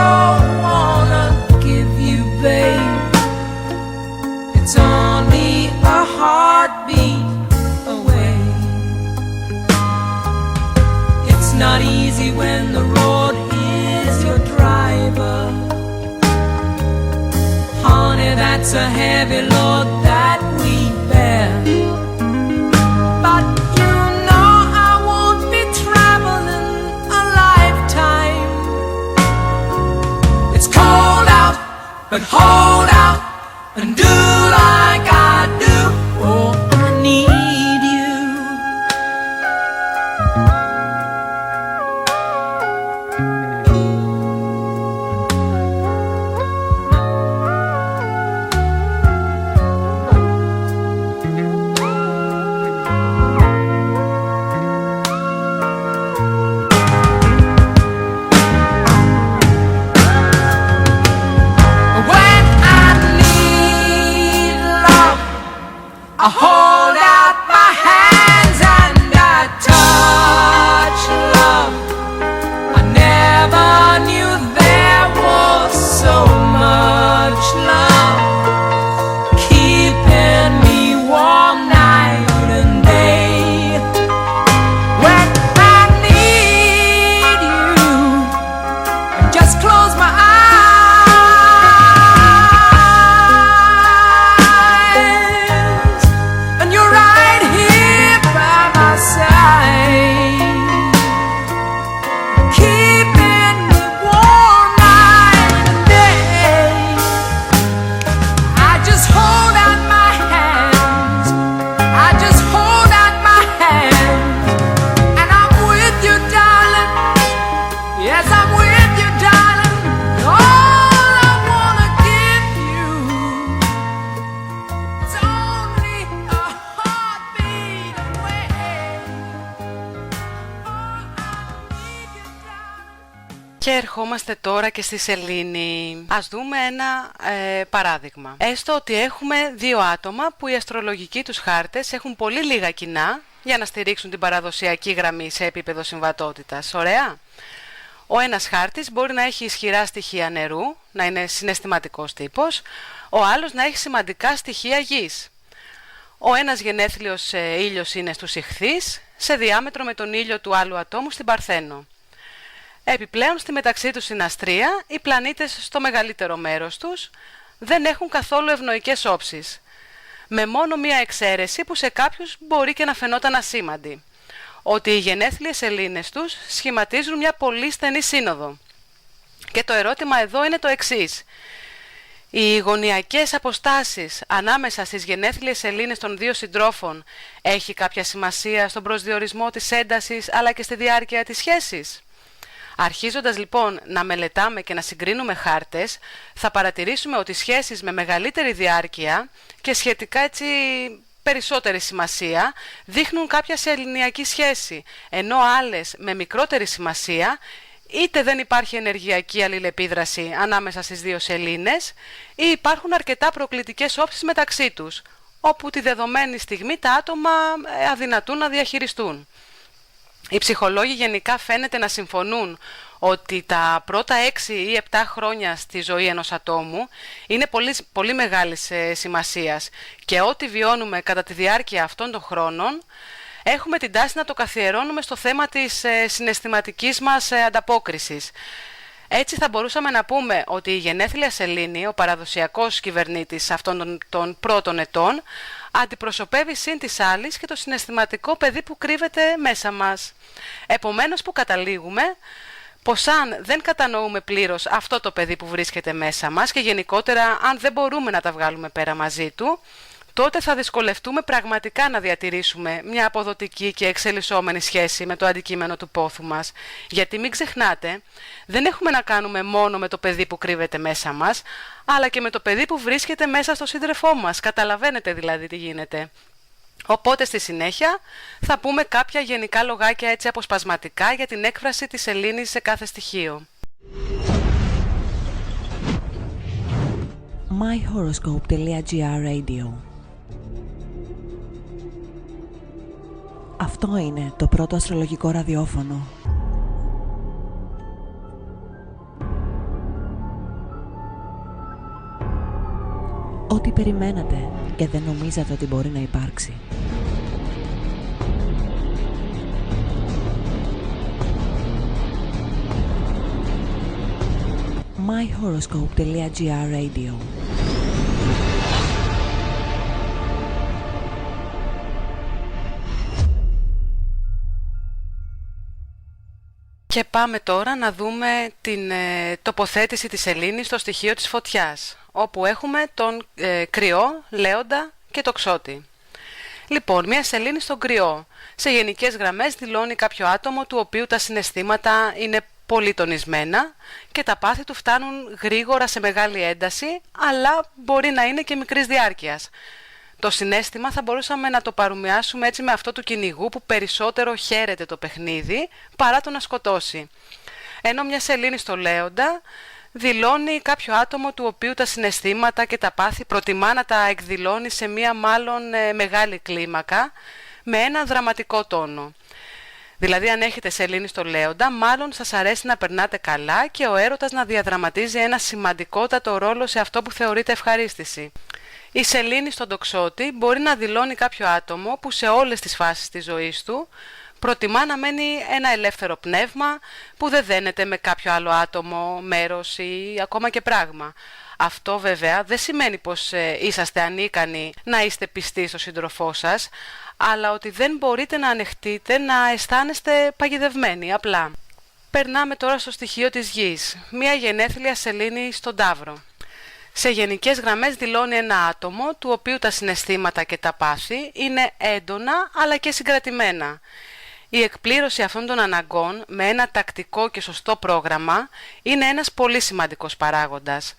wanna give you, babe, it's only a heartbeat away. It's not easy when the road is your driver. Honey, that's a heavy load that we bear. But you know I won't be traveling a lifetime. It's cold out, but hold out and do like I do. Oh, I need you. Και ερχόμαστε τώρα και στη σελήνη. Ας δούμε ένα παράδειγμα. Έστω ότι έχουμε δύο άτομα που οι αστρολογικοί τους χάρτες έχουν πολύ λίγα κοινά για να στηρίξουν την παραδοσιακή γραμμή σε επίπεδο συμβατότητας. Ωραία. Ο ένας χάρτης μπορεί να έχει ισχυρά στοιχεία νερού, να είναι συναισθηματικός τύπος, ο άλλος να έχει σημαντικά στοιχεία γης. Ο ένας γενέθλιος ήλιος είναι στους Ιχθύς, σε διάμετρο με τον ήλιο του άλλου ατόμου στην Παρθένο. Επιπλέον, στη μεταξύ τους συναστρία, οι πλανήτες στο μεγαλύτερο μέρος τους δεν έχουν καθόλου ευνοϊκές όψεις, με μόνο μία εξαίρεση που σε κάποιους μπορεί και να φαινόταν ασήμαντη, ότι οι γενέθλιες σελήνες τους σχηματίζουν μια πολύ στενή σύνοδο. Και το ερώτημα εδώ είναι το εξής. Οι γωνιακές αποστάσεις ανάμεσα στις γενέθλιες σελήνες των δύο συντρόφων έχει κάποια σημασία στον προσδιορισμό της έντασης αλλά και στη διάρκεια της σχέσης? Αρχίζοντας λοιπόν να μελετάμε και να συγκρίνουμε χάρτες, θα παρατηρήσουμε ότι σχέσεις με μεγαλύτερη διάρκεια και σχετικά έτσι περισσότερη σημασία δείχνουν κάποια σεληνιακή σχέση, ενώ άλλες με μικρότερη σημασία είτε δεν υπάρχει ενεργειακή αλληλεπίδραση ανάμεσα στις δύο σελήνες ή υπάρχουν αρκετά προκλητικές όψεις μεταξύ τους, όπου τη δεδομένη στιγμή τα άτομα αδυνατούν να διαχειριστούν. Οι ψυχολόγοι γενικά φαίνεται να συμφωνούν ότι τα πρώτα 6 ή 7 χρόνια στη ζωή ενός ατόμου είναι πολύ μεγάλης σημασίας και ό,τι βιώνουμε κατά τη διάρκεια αυτών των χρόνων έχουμε την τάση να το καθιερώνουμε στο θέμα της συναισθηματικής μας ανταπόκρισης. Έτσι θα μπορούσαμε να πούμε ότι η γενέθλια σελήνη, ο παραδοσιακός κυβερνήτης αυτών των πρώτων ετών, αντιπροσωπεύει συν της άλλης και το συναισθηματικό παιδί που κρύβεται μέσα μας. Επομένως που καταλήγουμε πως αν δεν κατανοούμε πλήρως αυτό το παιδί που βρίσκεται μέσα μας και γενικότερα αν δεν μπορούμε να τα βγάλουμε πέρα μαζί του, τότε θα δυσκολευτούμε πραγματικά να διατηρήσουμε μια αποδοτική και εξελισσόμενη σχέση με το αντικείμενο του πόθου μας. Γιατί μην ξεχνάτε, δεν έχουμε να κάνουμε μόνο με το παιδί που κρύβεται μέσα μας, αλλά και με το παιδί που βρίσκεται μέσα στο σύντρεφό μας. Καταλαβαίνετε δηλαδή τι γίνεται. Οπότε στη συνέχεια θα πούμε κάποια γενικά λογάκια έτσι αποσπασματικά για την έκφραση της σελήνης σε κάθε στοιχείο. myhoroscope.gr Radio. Αυτό είναι το πρώτο αστρολογικό ραδιόφωνο. Ό,τι περιμένατε και δεν νομίζατε ότι μπορεί να υπάρξει. myhoroscope.gr Radio. Και πάμε τώρα να δούμε την τοποθέτηση της σελήνης στο στοιχείο της φωτιάς, όπου έχουμε τον κρυό, λέοντα και τοξότη. Λοιπόν, μια σελήνη στον κρυό, σε γενικές γραμμές δηλώνει κάποιο άτομο του οποίου τα συναισθήματα είναι πολύ τονισμένα και τα πάθη του φτάνουν γρήγορα σε μεγάλη ένταση, αλλά μπορεί να είναι και μικρής διάρκειας. Το συναίσθημα θα μπορούσαμε να το παρομοιάσουμε έτσι με αυτό του κυνηγού που περισσότερο χαίρεται το παιχνίδι παρά το να σκοτώσει. Ενώ μια σελήνη στο λέοντα δηλώνει κάποιο άτομο του οποίου τα συναισθήματα και τα πάθη προτιμά να τα εκδηλώνει σε μια μάλλον μεγάλη κλίμακα με ένα δραματικό τόνο. Δηλαδή αν έχετε σελήνη στο λέοντα, μάλλον σας αρέσει να περνάτε καλά και ο έρωτας να διαδραματίζει ένα σημαντικότατο ρόλο σε αυτό που θεωρείται ευχαρίστηση. Η σελήνη στον τοξότη μπορεί να δηλώνει κάποιο άτομο που σε όλες τις φάσεις της ζωής του προτιμά να μένει ένα ελεύθερο πνεύμα που δεν δένεται με κάποιο άλλο άτομο, μέρος ή ακόμα και πράγμα. Αυτό βέβαια δεν σημαίνει πως είσαστε ανίκανοι να είστε πιστοί στο σύντροφό σας, αλλά ότι δεν μπορείτε να ανεχτείτε να αισθάνεστε παγιδευμένοι απλά. Περνάμε τώρα στο στοιχείο της γης, μια γενέθλια σελήνη στον Ταύρο. Σε γενικές γραμμές δηλώνει ένα άτομο του οποίου τα συναισθήματα και τα πάθη είναι έντονα αλλά και συγκρατημένα. Η εκπλήρωση αυτών των αναγκών με ένα τακτικό και σωστό πρόγραμμα είναι ένας πολύ σημαντικός παράγοντας.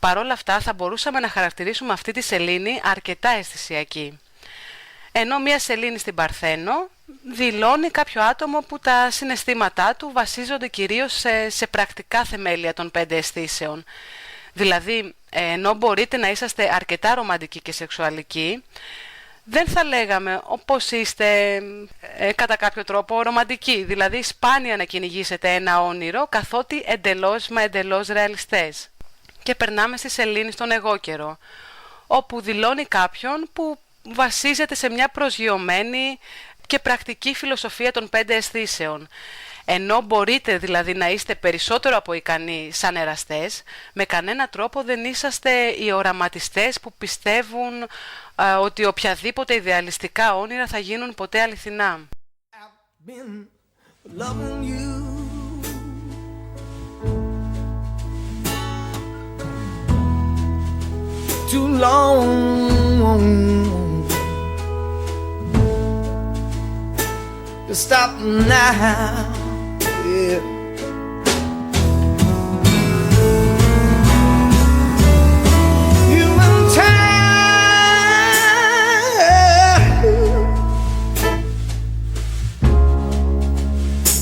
Παρ' όλα αυτά θα μπορούσαμε να χαρακτηρίσουμε αυτή τη σελήνη αρκετά αισθησιακή. Ενώ μια σελήνη στην Παρθένο δηλώνει κάποιο άτομο που τα συναισθήματά του βασίζονται κυρίως σε πρακτικά θεμέλια των 5 αισθήσεων. Δηλαδή, ενώ μπορείτε να είσαστε αρκετά ρομαντικοί και σεξουαλικοί, δεν θα λέγαμε όπως είστε κατά κάποιο τρόπο ρομαντικοί. Δηλαδή, σπάνια να κυνηγήσετε ένα όνειρο, καθότι εντελώς ρεαλιστές. Και περνάμε στη σελήνη στον εγώκερο, όπου δηλώνει κάποιον που βασίζεται σε μια προσγειωμένη και πρακτική φιλοσοφία των 5 αισθήσεων. Ενώ μπορείτε δηλαδή να είστε περισσότερο από ικανοί σαν εραστές, με κανένα τρόπο δεν είσαστε οι οραματιστές που πιστεύουν ότι οποιαδήποτε ιδεαλιστικά όνειρα θα γίνουν ποτέ αληθινά. Too long to stop now, yeah. You and time,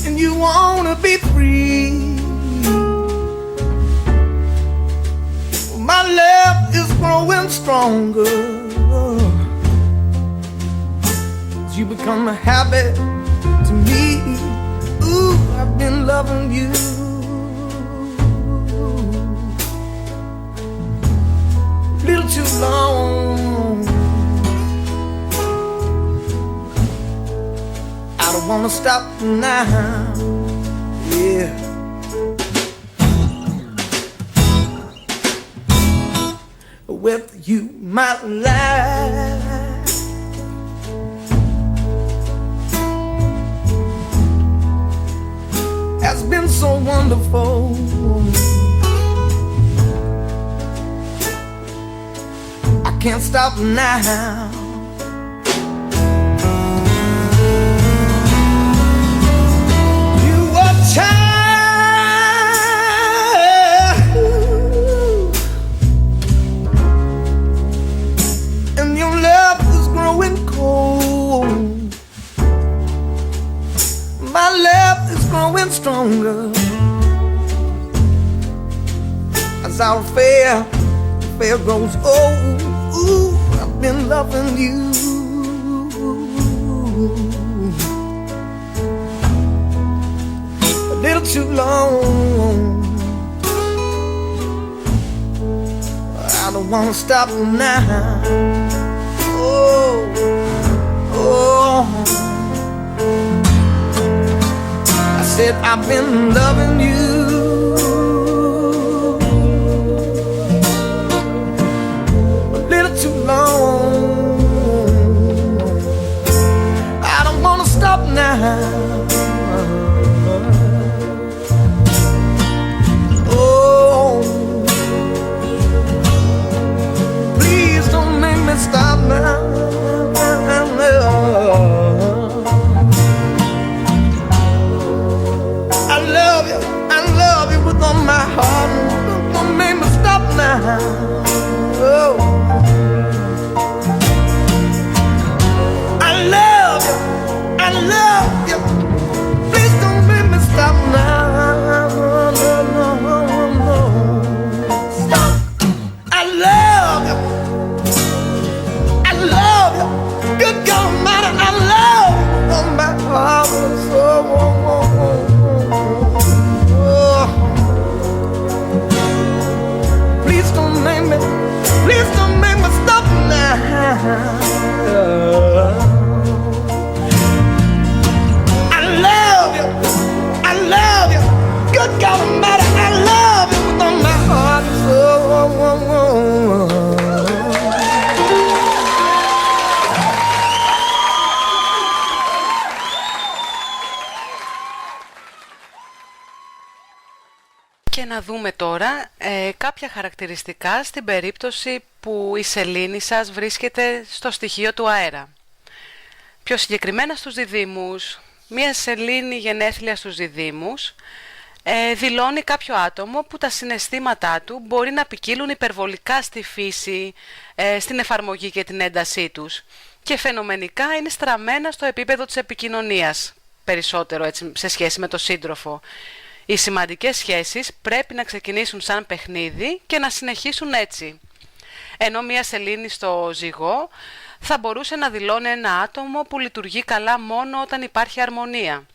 and you wanna be free. My love is growing stronger as you become a habit to me. Ooh, I've been loving you a little too long. I don't wanna stop now, yeah. With you, my life has been so wonderful. I can't stop now. You were and your love is growing cold. My love is growing stronger as our affair grows old. Ooh, I've been loving you a little too long. I don't wanna stop now. Oh, oh. I said I've been loving you a little too long. I don't wanna stop now. Stop now. I love you with all my heart. Don't make me stop now. Oh. I love you. Please don't make me stop now. No. Stop. I love you. Good God Almighty, I love you on my heart. Please don't make me stop now. I love you. Good God Almighty, I love you with all my heart. Και να δούμε τώρα κάποια χαρακτηριστικά στην περίπτωση που η σελήνη σας βρίσκεται στο στοιχείο του αέρα. Πιο συγκεκριμένα στους διδύμους, μία σελήνη γενέθλια στους διδύμους δηλώνει κάποιο άτομο που τα συναισθήματά του μπορεί να ποικίλουν υπερβολικά στη φύση, στην εφαρμογή και την έντασή τους και φαινομενικά είναι στραμμένα στο επίπεδο της επικοινωνίας, περισσότερο έτσι, σε σχέση με τον σύντροφο. Οι σημαντικές σχέσεις πρέπει να ξεκινήσουν σαν παιχνίδι και να συνεχίσουν έτσι. Ενώ μια σελήνη στο ζυγό θα μπορούσε να δηλώνει ένα άτομο που λειτουργεί καλά μόνο όταν υπάρχει αρμονία.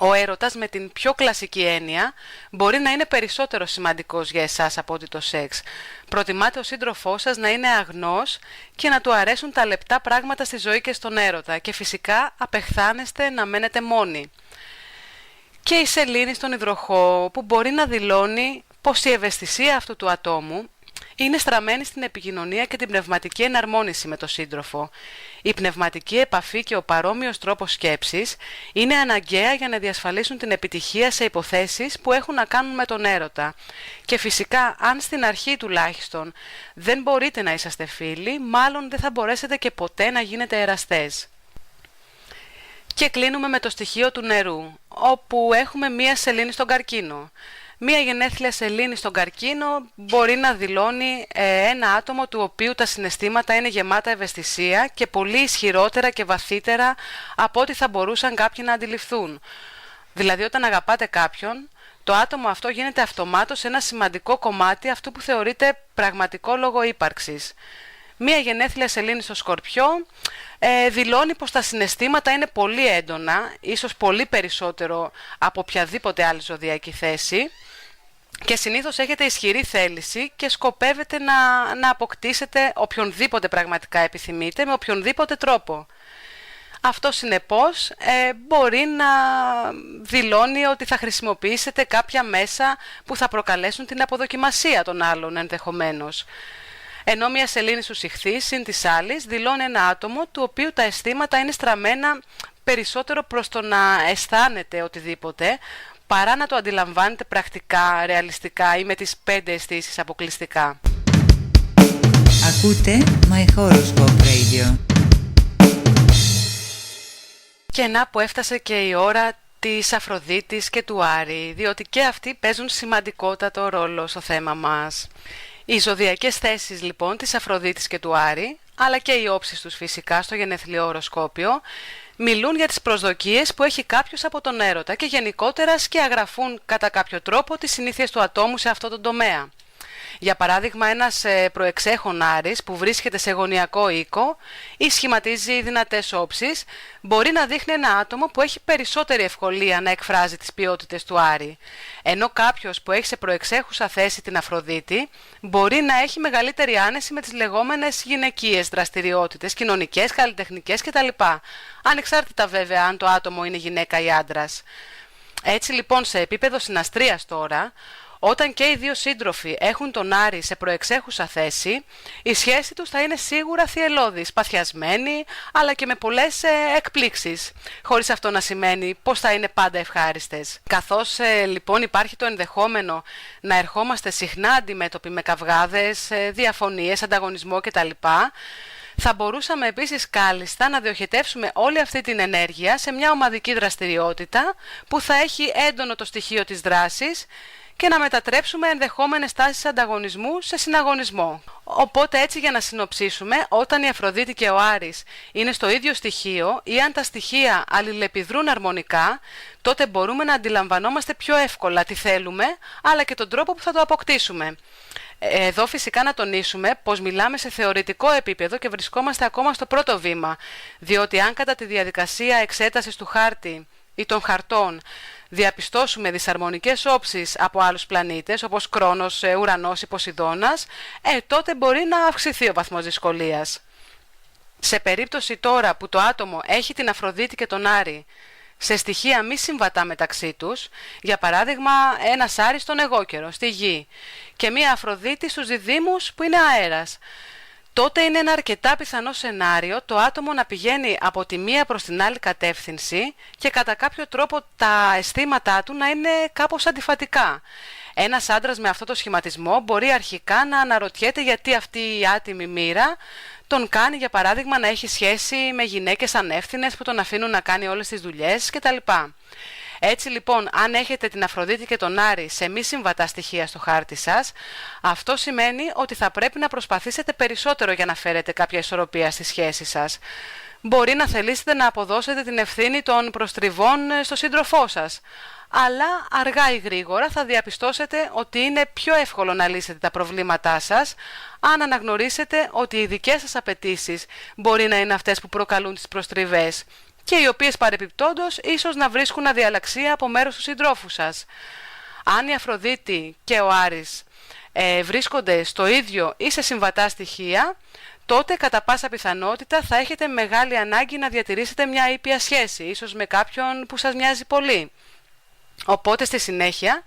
Ο έρωτας με την πιο κλασική έννοια μπορεί να είναι περισσότερο σημαντικός για εσάς από ότι το σεξ. Προτιμάτε ο σύντροφός σας να είναι αγνός και να του αρέσουν τα λεπτά πράγματα στη ζωή και στον έρωτα και φυσικά απεχθάνεστε να μένετε μόνοι. Και η σελήνη στον υδροχόο που μπορεί να δηλώνει πως η ευαισθησία αυτού του ατόμου είναι στραμμένη στην επικοινωνία και την πνευματική εναρμόνιση με τον σύντροφο. Η πνευματική επαφή και ο παρόμοιος τρόπος σκέψης είναι αναγκαία για να διασφαλίσουν την επιτυχία σε υποθέσεις που έχουν να κάνουν με τον έρωτα. Και φυσικά, αν στην αρχή τουλάχιστον δεν μπορείτε να είσαστε φίλοι, μάλλον δεν θα μπορέσετε και ποτέ να γίνετε εραστές. Και κλείνουμε με το στοιχείο του νερού, όπου έχουμε μία σελήνη στον καρκίνο. Μία γενέθλια σελήνη στον καρκίνο μπορεί να δηλώνει ένα άτομο του οποίου τα συναισθήματα είναι γεμάτα ευαισθησία και πολύ ισχυρότερα και βαθύτερα από ό,τι θα μπορούσαν κάποιοι να αντιληφθούν. Δηλαδή όταν αγαπάτε κάποιον, το άτομο αυτό γίνεται αυτομάτως ένα σημαντικό κομμάτι αυτού που θεωρείται πραγματικό λόγο ύπαρξης. Μία γενέθλια σελήνη στο Σκορπιό δηλώνει πως τα συναισθήματα είναι πολύ έντονα, ίσως πολύ περισσότερο από οποιαδήποτε άλλη ζωδιακή θέση και συνήθως έχετε ισχυρή θέληση και σκοπεύετε να αποκτήσετε οποιονδήποτε πραγματικά επιθυμείτε με οποιονδήποτε τρόπο. Αυτό συνεπώς μπορεί να δηλώνει ότι θα χρησιμοποιήσετε κάποια μέσα που θα προκαλέσουν την αποδοκιμασία των άλλων ενδεχομένως. Ενώ μια σελήνη στους Ιχθύς συν της άλλης δηλώνει ένα άτομο του οποίου τα αισθήματα είναι στραμμένα περισσότερο προς το να αισθάνεται οτιδήποτε παρά να το αντιλαμβάνεται πρακτικά, ρεαλιστικά ή με τις 5 αισθήσεις αποκλειστικά. Ακούτε My Horoscope Radio. Και να που έφτασε και η ώρα της Αφροδίτης και του Άρη, διότι και αυτοί παίζουν σημαντικότατο ρόλο στο θέμα μας. Οι ζωδιακές θέσεις λοιπόν της Αφροδίτης και του Άρη, αλλά και οι όψεις τους φυσικά στο γενεθλιό οροσκόπιο, μιλούν για τις προσδοκίες που έχει κάποιος από τον έρωτα και γενικότερα σκιαγραφούν κατά κάποιο τρόπο τις συνήθειες του ατόμου σε αυτό τον τομέα. Για παράδειγμα, ένας προεξέχων Άρης που βρίσκεται σε γωνιακό οίκο ή σχηματίζει δυνατές όψεις μπορεί να δείχνει ένα άτομο που έχει περισσότερη ευκολία να εκφράζει τις ποιότητες του Άρη. Ενώ κάποιος που έχει σε προεξέχουσα θέση την Αφροδίτη μπορεί να έχει μεγαλύτερη άνεση με τις λεγόμενες γυναικείες δραστηριότητες, κοινωνικές, καλλιτεχνικές κτλ. Ανεξάρτητα βέβαια αν το άτομο είναι γυναίκα ή άντρας. Έτσι λοιπόν σε επίπεδο συναστρίας τώρα, όταν και οι δύο σύντροφοι έχουν τον Άρη σε προεξέχουσα θέση, η σχέση τους θα είναι σίγουρα θυελλώδης, παθιασμένη, αλλά και με πολλές εκπλήξεις, χωρίς αυτό να σημαίνει πως θα είναι πάντα ευχάριστες. Καθώς λοιπόν υπάρχει το ενδεχόμενο να ερχόμαστε συχνά αντιμέτωποι με καυγάδες, διαφωνίες, ανταγωνισμό κτλ., θα μπορούσαμε επίσης κάλλιστα να διοχετεύσουμε όλη αυτή την ενέργεια σε μια ομαδική δραστηριότητα που θα έχει έντονο το στοιχείο της δράσης και να μετατρέψουμε ενδεχόμενες τάσεις ανταγωνισμού σε συναγωνισμό. Οπότε έτσι για να συνοψίσουμε, όταν η Αφροδίτη και ο Άρης είναι στο ίδιο στοιχείο ή αν τα στοιχεία αλληλεπιδρούν αρμονικά, τότε μπορούμε να αντιλαμβανόμαστε πιο εύκολα τι θέλουμε, αλλά και τον τρόπο που θα το αποκτήσουμε. Εδώ φυσικά να τονίσουμε πως μιλάμε σε θεωρητικό επίπεδο και βρισκόμαστε ακόμα στο πρώτο βήμα, διότι αν κατά τη διαδικασία εξέτασης του χάρτη ή των χαρτών διαπιστώσουμε δυσαρμονικές όψεις από άλλους πλανήτες όπως Κρόνος, Ουρανός ή Ποσειδώνας, τότε μπορεί να αυξηθεί ο βαθμός δυσκολίας. Σε περίπτωση τώρα που το άτομο έχει την Αφροδίτη και τον Άρη σε στοιχεία μη συμβατά μεταξύ τους, για παράδειγμα ένας Άρης στον εγώκερο, στη Γη, και μία Αφροδίτη στους Διδύμους που είναι αέρας, τότε είναι ένα αρκετά πιθανό σενάριο το άτομο να πηγαίνει από τη μία προς την άλλη κατεύθυνση και κατά κάποιο τρόπο τα αισθήματά του να είναι κάπως αντιφατικά. Ένας άντρας με αυτό το σχηματισμό μπορεί αρχικά να αναρωτιέται γιατί αυτή η άτιμη μοίρα τον κάνει για παράδειγμα να έχει σχέση με γυναίκες ανεύθυνες που τον αφήνουν να κάνει όλες τις δουλειές κτλ. Έτσι λοιπόν, αν έχετε την Αφροδίτη και τον Άρη σε μη συμβατά στοιχεία στο χάρτη σας, αυτό σημαίνει ότι θα πρέπει να προσπαθήσετε περισσότερο για να φέρετε κάποια ισορροπία στη σχέση σας. Μπορεί να θελήσετε να αποδώσετε την ευθύνη των προστριβών στο σύντροφό σας, αλλά αργά ή γρήγορα θα διαπιστώσετε ότι είναι πιο εύκολο να λύσετε τα προβλήματά σας αν αναγνωρίσετε ότι οι δικές σας απαιτήσεις μπορεί να είναι αυτές που προκαλούν τις προστριβές και οι οποίες παρεπιπτόντως ίσως να βρίσκουν αδιαλαξία από μέρους του συντρόφου σας. Αν η Αφροδίτη και ο Άρης βρίσκονται στο ίδιο ή σε συμβατά στοιχεία, τότε κατά πάσα πιθανότητα θα έχετε μεγάλη ανάγκη να διατηρήσετε μια ήπια σχέση, ίσως με κάποιον που σας μοιάζει πολύ. Οπότε στη συνέχεια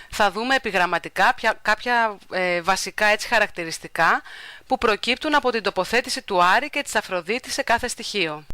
θα δούμε επιγραμματικά κάποια βασικά έτσι χαρακτηριστικά που προκύπτουν από την τοποθέτηση του Άρη και της Αφροδίτη σε κάθε στοιχείο.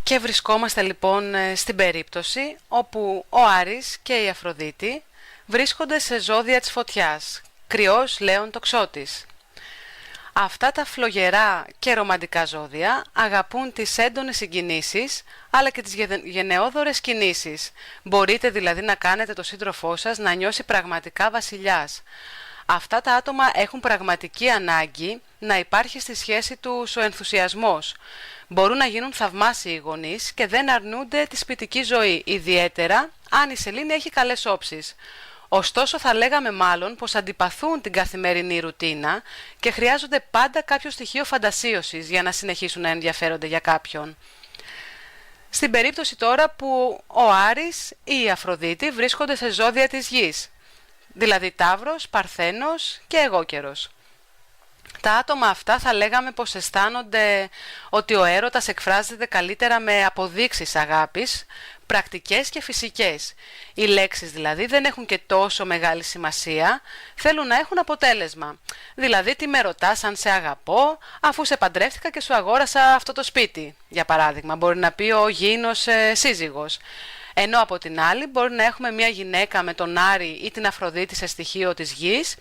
Και βρισκόμαστε λοιπόν στην περίπτωση όπου ο Άρης και η Αφροδίτη βρίσκονται σε ζώδια της φωτιάς, Κρυός, Λέων, Τοξότης. Αυτά τα φλογερά και ρομαντικά ζώδια αγαπούν τις έντονες συγκινήσεις αλλά και τις γενναιόδωρες κινήσεις. Μπορείτε δηλαδή να κάνετε το σύντροφό σας να νιώσει πραγματικά βασιλιάς. Αυτά τα άτομα έχουν πραγματική ανάγκη να υπάρχει στη σχέση τους ο ενθουσιασμός. Μπορούν να γίνουν θαυμάσιοι γονείς και δεν αρνούνται τη σπιτική ζωή, ιδιαίτερα αν η σελήνη έχει καλές όψεις. Ωστόσο θα λέγαμε μάλλον πως αντιπαθούν την καθημερινή ρουτίνα και χρειάζονται πάντα κάποιο στοιχείο φαντασίωσης για να συνεχίσουν να ενδιαφέρονται για κάποιον. Στην περίπτωση τώρα που ο Άρης ή η Αφροδίτη βρίσκονται σε ζώδια της γης, δηλαδή Ταύρος, Παρθένος και Αιγόκερος. Τα άτομα αυτά θα λέγαμε πως αισθάνονται ότι ο έρωτας εκφράζεται καλύτερα με αποδείξεις αγάπης, πρακτικές και φυσικές. Οι λέξεις δηλαδή δεν έχουν και τόσο μεγάλη σημασία, θέλουν να έχουν αποτέλεσμα. Δηλαδή τι με ρωτάς αν σε αγαπώ, αφού σε παντρεύτηκα και σου αγόρασα αυτό το σπίτι. Για παράδειγμα, μπορεί να πει ο γήινος σύζυγος. Ενώ από την άλλη μπορεί να έχουμε μια γυναίκα με τον Άρη ή την Αφροδίτη σε στοιχείο της γης,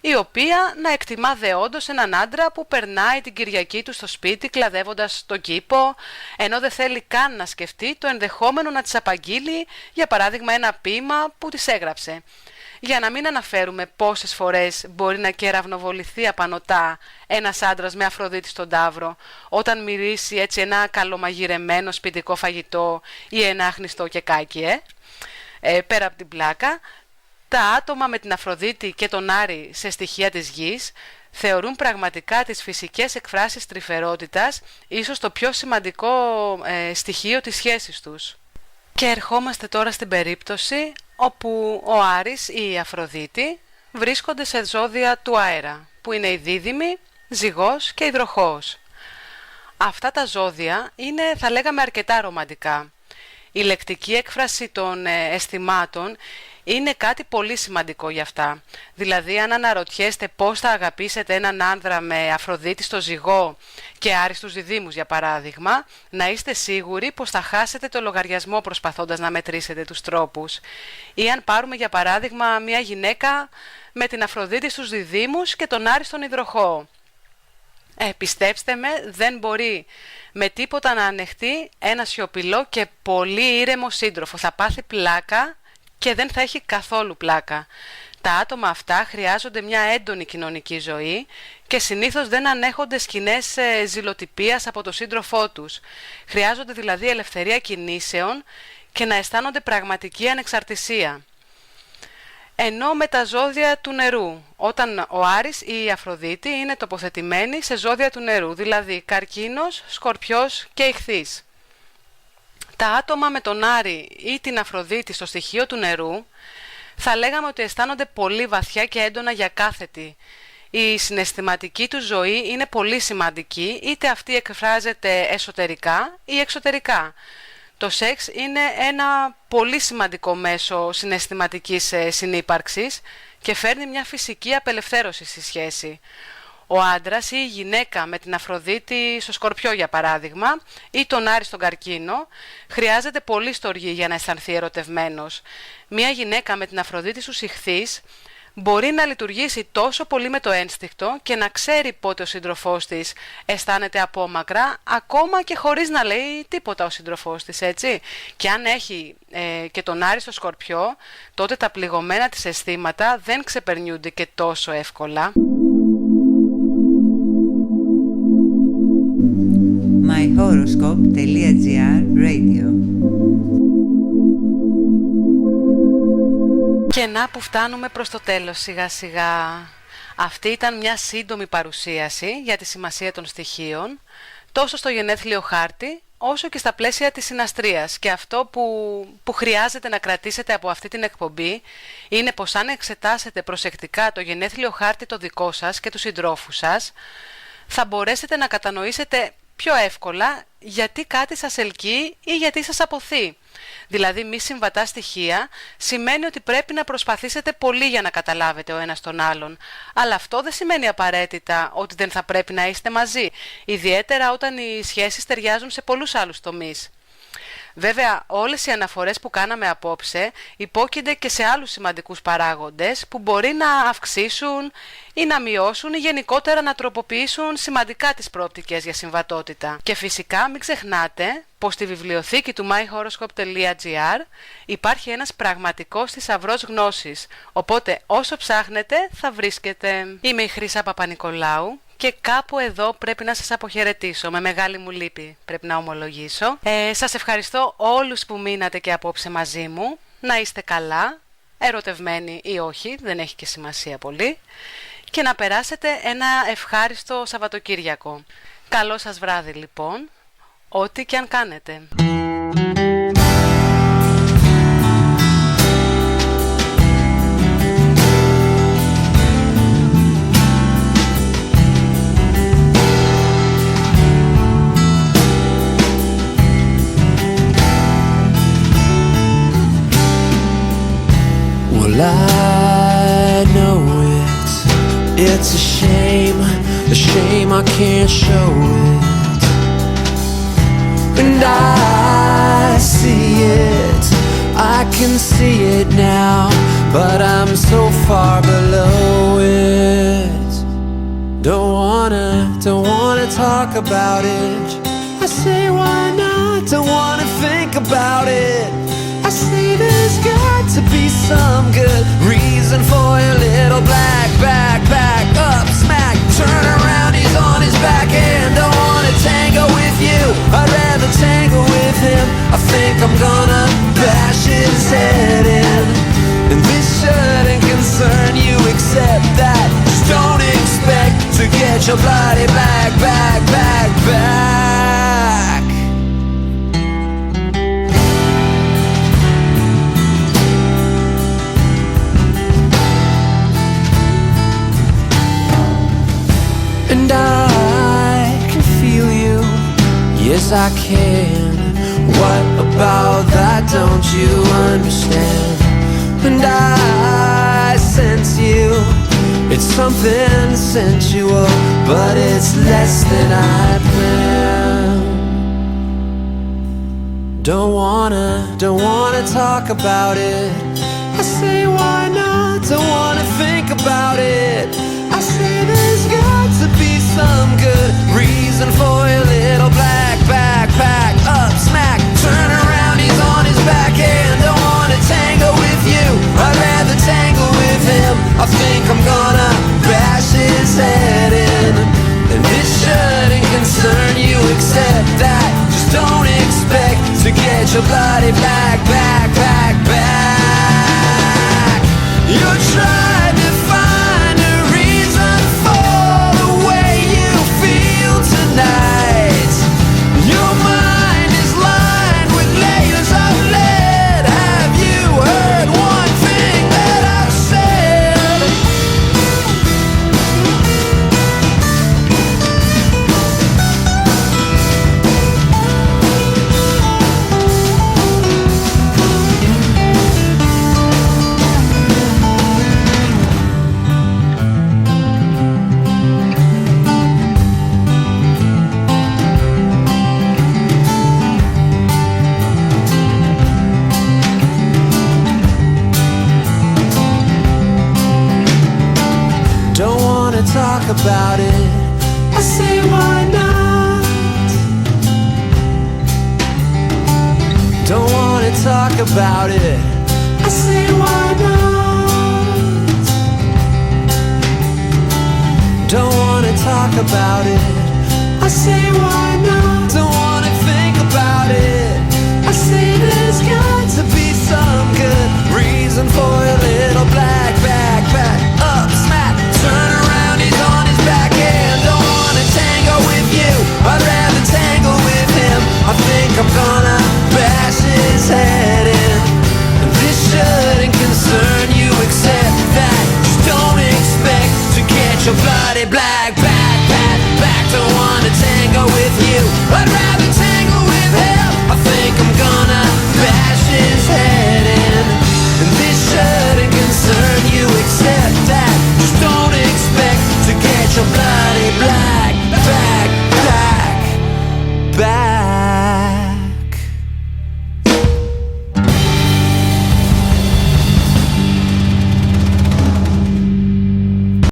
η οποία να εκτιμά δεόντως έναν άντρα που περνάει την Κυριακή του στο σπίτι κλαδεύοντας τον κήπο, ενώ δεν θέλει καν να σκεφτεί το ενδεχόμενο να της απαγγείλει, για παράδειγμα, ένα ποίημα που της έγραψε. Για να μην αναφέρουμε πόσες φορές μπορεί να κεραυνοβοληθεί απανωτά ένας άντρας με Αφροδίτη στον Ταύρο, όταν μυρίσει έτσι ένα καλομαγειρεμένο σπιτικό φαγητό ή ένα άχνηστο κεκάκι, πέρα από την πλάκα. Τα άτομα με την Αφροδίτη και τον Άρη σε στοιχεία της γης θεωρούν πραγματικά τις φυσικές εκφράσεις τρυφερότητας ίσως το πιο σημαντικό στοιχείο της σχέσης τους. Και ερχόμαστε τώρα στην περίπτωση όπου ο Άρης ή η Αφροδίτη βρίσκονται σε ζώδια του αέρα, που είναι η Δίδυμη, Ζυγός και Υδροχόος. Αυτά τα ζώδια είναι, θα λέγαμε, αρκετά ρομαντικά. Η λεκτική έκφραση των αισθημάτων είναι κάτι πολύ σημαντικό για αυτά. Δηλαδή, αν αναρωτιέστε πώς θα αγαπήσετε έναν άνδρα με Αφροδίτη στο Ζυγό και Άρη στους Διδύμους, για παράδειγμα, να είστε σίγουροι πως θα χάσετε το λογαριασμό προσπαθώντας να μετρήσετε τους τρόπους. Ή αν πάρουμε, για παράδειγμα, μια γυναίκα με την Αφροδίτη στους Διδύμους και τον Άρη στον Υδροχόο. Πιστέψτε με, δεν μπορεί με τίποτα να ανεχτεί ένα σιωπηλό και πολύ ήρεμο σύντροφο. Θα πάθει πλάκα και δεν θα έχει καθόλου πλάκα. Τα άτομα αυτά χρειάζονται μια έντονη κοινωνική ζωή και συνήθως δεν ανέχονται σκηνές ζηλοτυπίας από τον σύντροφό τους. Χρειάζονται δηλαδή ελευθερία κινήσεων και να αισθάνονται πραγματική ανεξαρτησία. Ενώ με τα ζώδια του νερού, όταν ο Άρης ή η Αφροδίτη είναι τοποθετημένοι σε ζώδια του νερού, δηλαδή Καρκίνος, Σκορπιός και Ιχθύς. Τα άτομα με τον Άρη ή την Αφροδίτη στο στοιχείο του νερού θα λέγαμε ότι αισθάνονται πολύ βαθιά και έντονα για κάθε τι. Η συναισθηματική του ζωή είναι πολύ σημαντική, είτε αυτή εκφράζεται εσωτερικά ή εξωτερικά. Το σεξ είναι ένα πολύ σημαντικό μέσο συναισθηματικής συνύπαρξης και φέρνει μια φυσική απελευθέρωση στη σχέση. Ο άντρας ή η γυναίκα με την Αφροδίτη στο Σκορπιό, για παράδειγμα, ή τον Άρη στον Καρκίνο, χρειάζεται πολύ στοργή για να αισθανθεί ερωτευμένος. Μια γυναίκα με την Αφροδίτη στους Ιχθύς μπορεί να λειτουργήσει τόσο πολύ με το ένστικτο και να ξέρει πότε ο σύντροφός της αισθάνεται απόμακρα, ακόμα και χωρίς να λέει τίποτα ο σύντροφός της, έτσι. Και αν έχει και τον Άρη στο Σκορπιό, τότε τα πληγωμένα της αισθήματα δεν ξεπερνιούνται και τόσο εύκολα. myhoroscope.gr Radio. Και να που φτάνουμε προς το τέλος σιγά σιγά. Αυτή ήταν μια σύντομη παρουσίαση για τη σημασία των στοιχείων, τόσο στο γενέθλιο χάρτη, όσο και στα πλαίσια της συναστρίας. Και αυτό που χρειάζεται να κρατήσετε από αυτή την εκπομπή είναι πως αν εξετάσετε προσεκτικά το γενέθλιο χάρτη το δικό σας και του συντρόφου σας, θα μπορέσετε να κατανοήσετε πιο εύκολα γιατί κάτι σας ελκύει ή γιατί σας αποθεί. Δηλαδή μη συμβατά στοιχεία σημαίνει ότι πρέπει να προσπαθήσετε πολύ για να καταλάβετε ο ένας τον άλλον. Αλλά αυτό δεν σημαίνει απαραίτητα ότι δεν θα πρέπει να είστε μαζί, ιδιαίτερα όταν οι σχέσεις ταιριάζουν σε πολλούς άλλους τομείς. Βέβαια, όλες οι αναφορές που κάναμε απόψε υπόκεινται και σε άλλους σημαντικούς παράγοντες που μπορεί να αυξήσουν ή να μειώσουν ή γενικότερα να τροποποιήσουν σημαντικά τις προοπτικές για συμβατότητα. Και φυσικά μην ξεχνάτε πως στη βιβλιοθήκη του myhoroscope.gr υπάρχει ένας πραγματικός θησαυρός γνώσης, οπότε όσο ψάχνετε θα βρίσκετε. Είμαι η Χρύσα Παπα-Νικολάου. Και κάπου εδώ πρέπει να σας αποχαιρετήσω, με μεγάλη μου λύπη πρέπει να ομολογήσω. Σας ευχαριστώ όλους που μείνατε και απόψε μαζί μου. να είστε καλά, ερωτευμένοι ή όχι, δεν έχει και σημασία πολύ, και να περάσετε ένα ευχάριστο Σαββατοκύριακο. Καλό σας βράδυ λοιπόν, ό,τι και αν κάνετε. Well, I know it's a shame I can't show it. And I see it, I can see it now, but I'm so far below it. Don't wanna talk about it. I say why not, don't wanna think about it. I say there's got to be some good reason for your little black back up smack. Turn around, he's on his back and don't wanna tango with you. I'd rather tango with him. I think I'm gonna bash his head in. And this shouldn't concern you except that just don't expect to get your bloody back. And I can feel you, yes I can. What about that don't you understand? And I sense you, it's something sensual, but it's less than I planned. Don't wanna talk about it. I say why not, don't wanna think about it. I say there's got to be some good reason for your little black backpack up smack. Turn around, he's on his back and don't wanna tango with you. I'd rather tangle with him. I think I'm gonna bash his head in. And this shouldn't concern you except that just don't expect to get your bloody black back. You're trying to find a reason for the way you feel tonight. Your mind is lined with layers of lead. Have you heard one thing that I've said? Don't wanna talk about it. I say why not? Don't wanna talk about it. I say why not? Don't wanna talk about it. I say why not?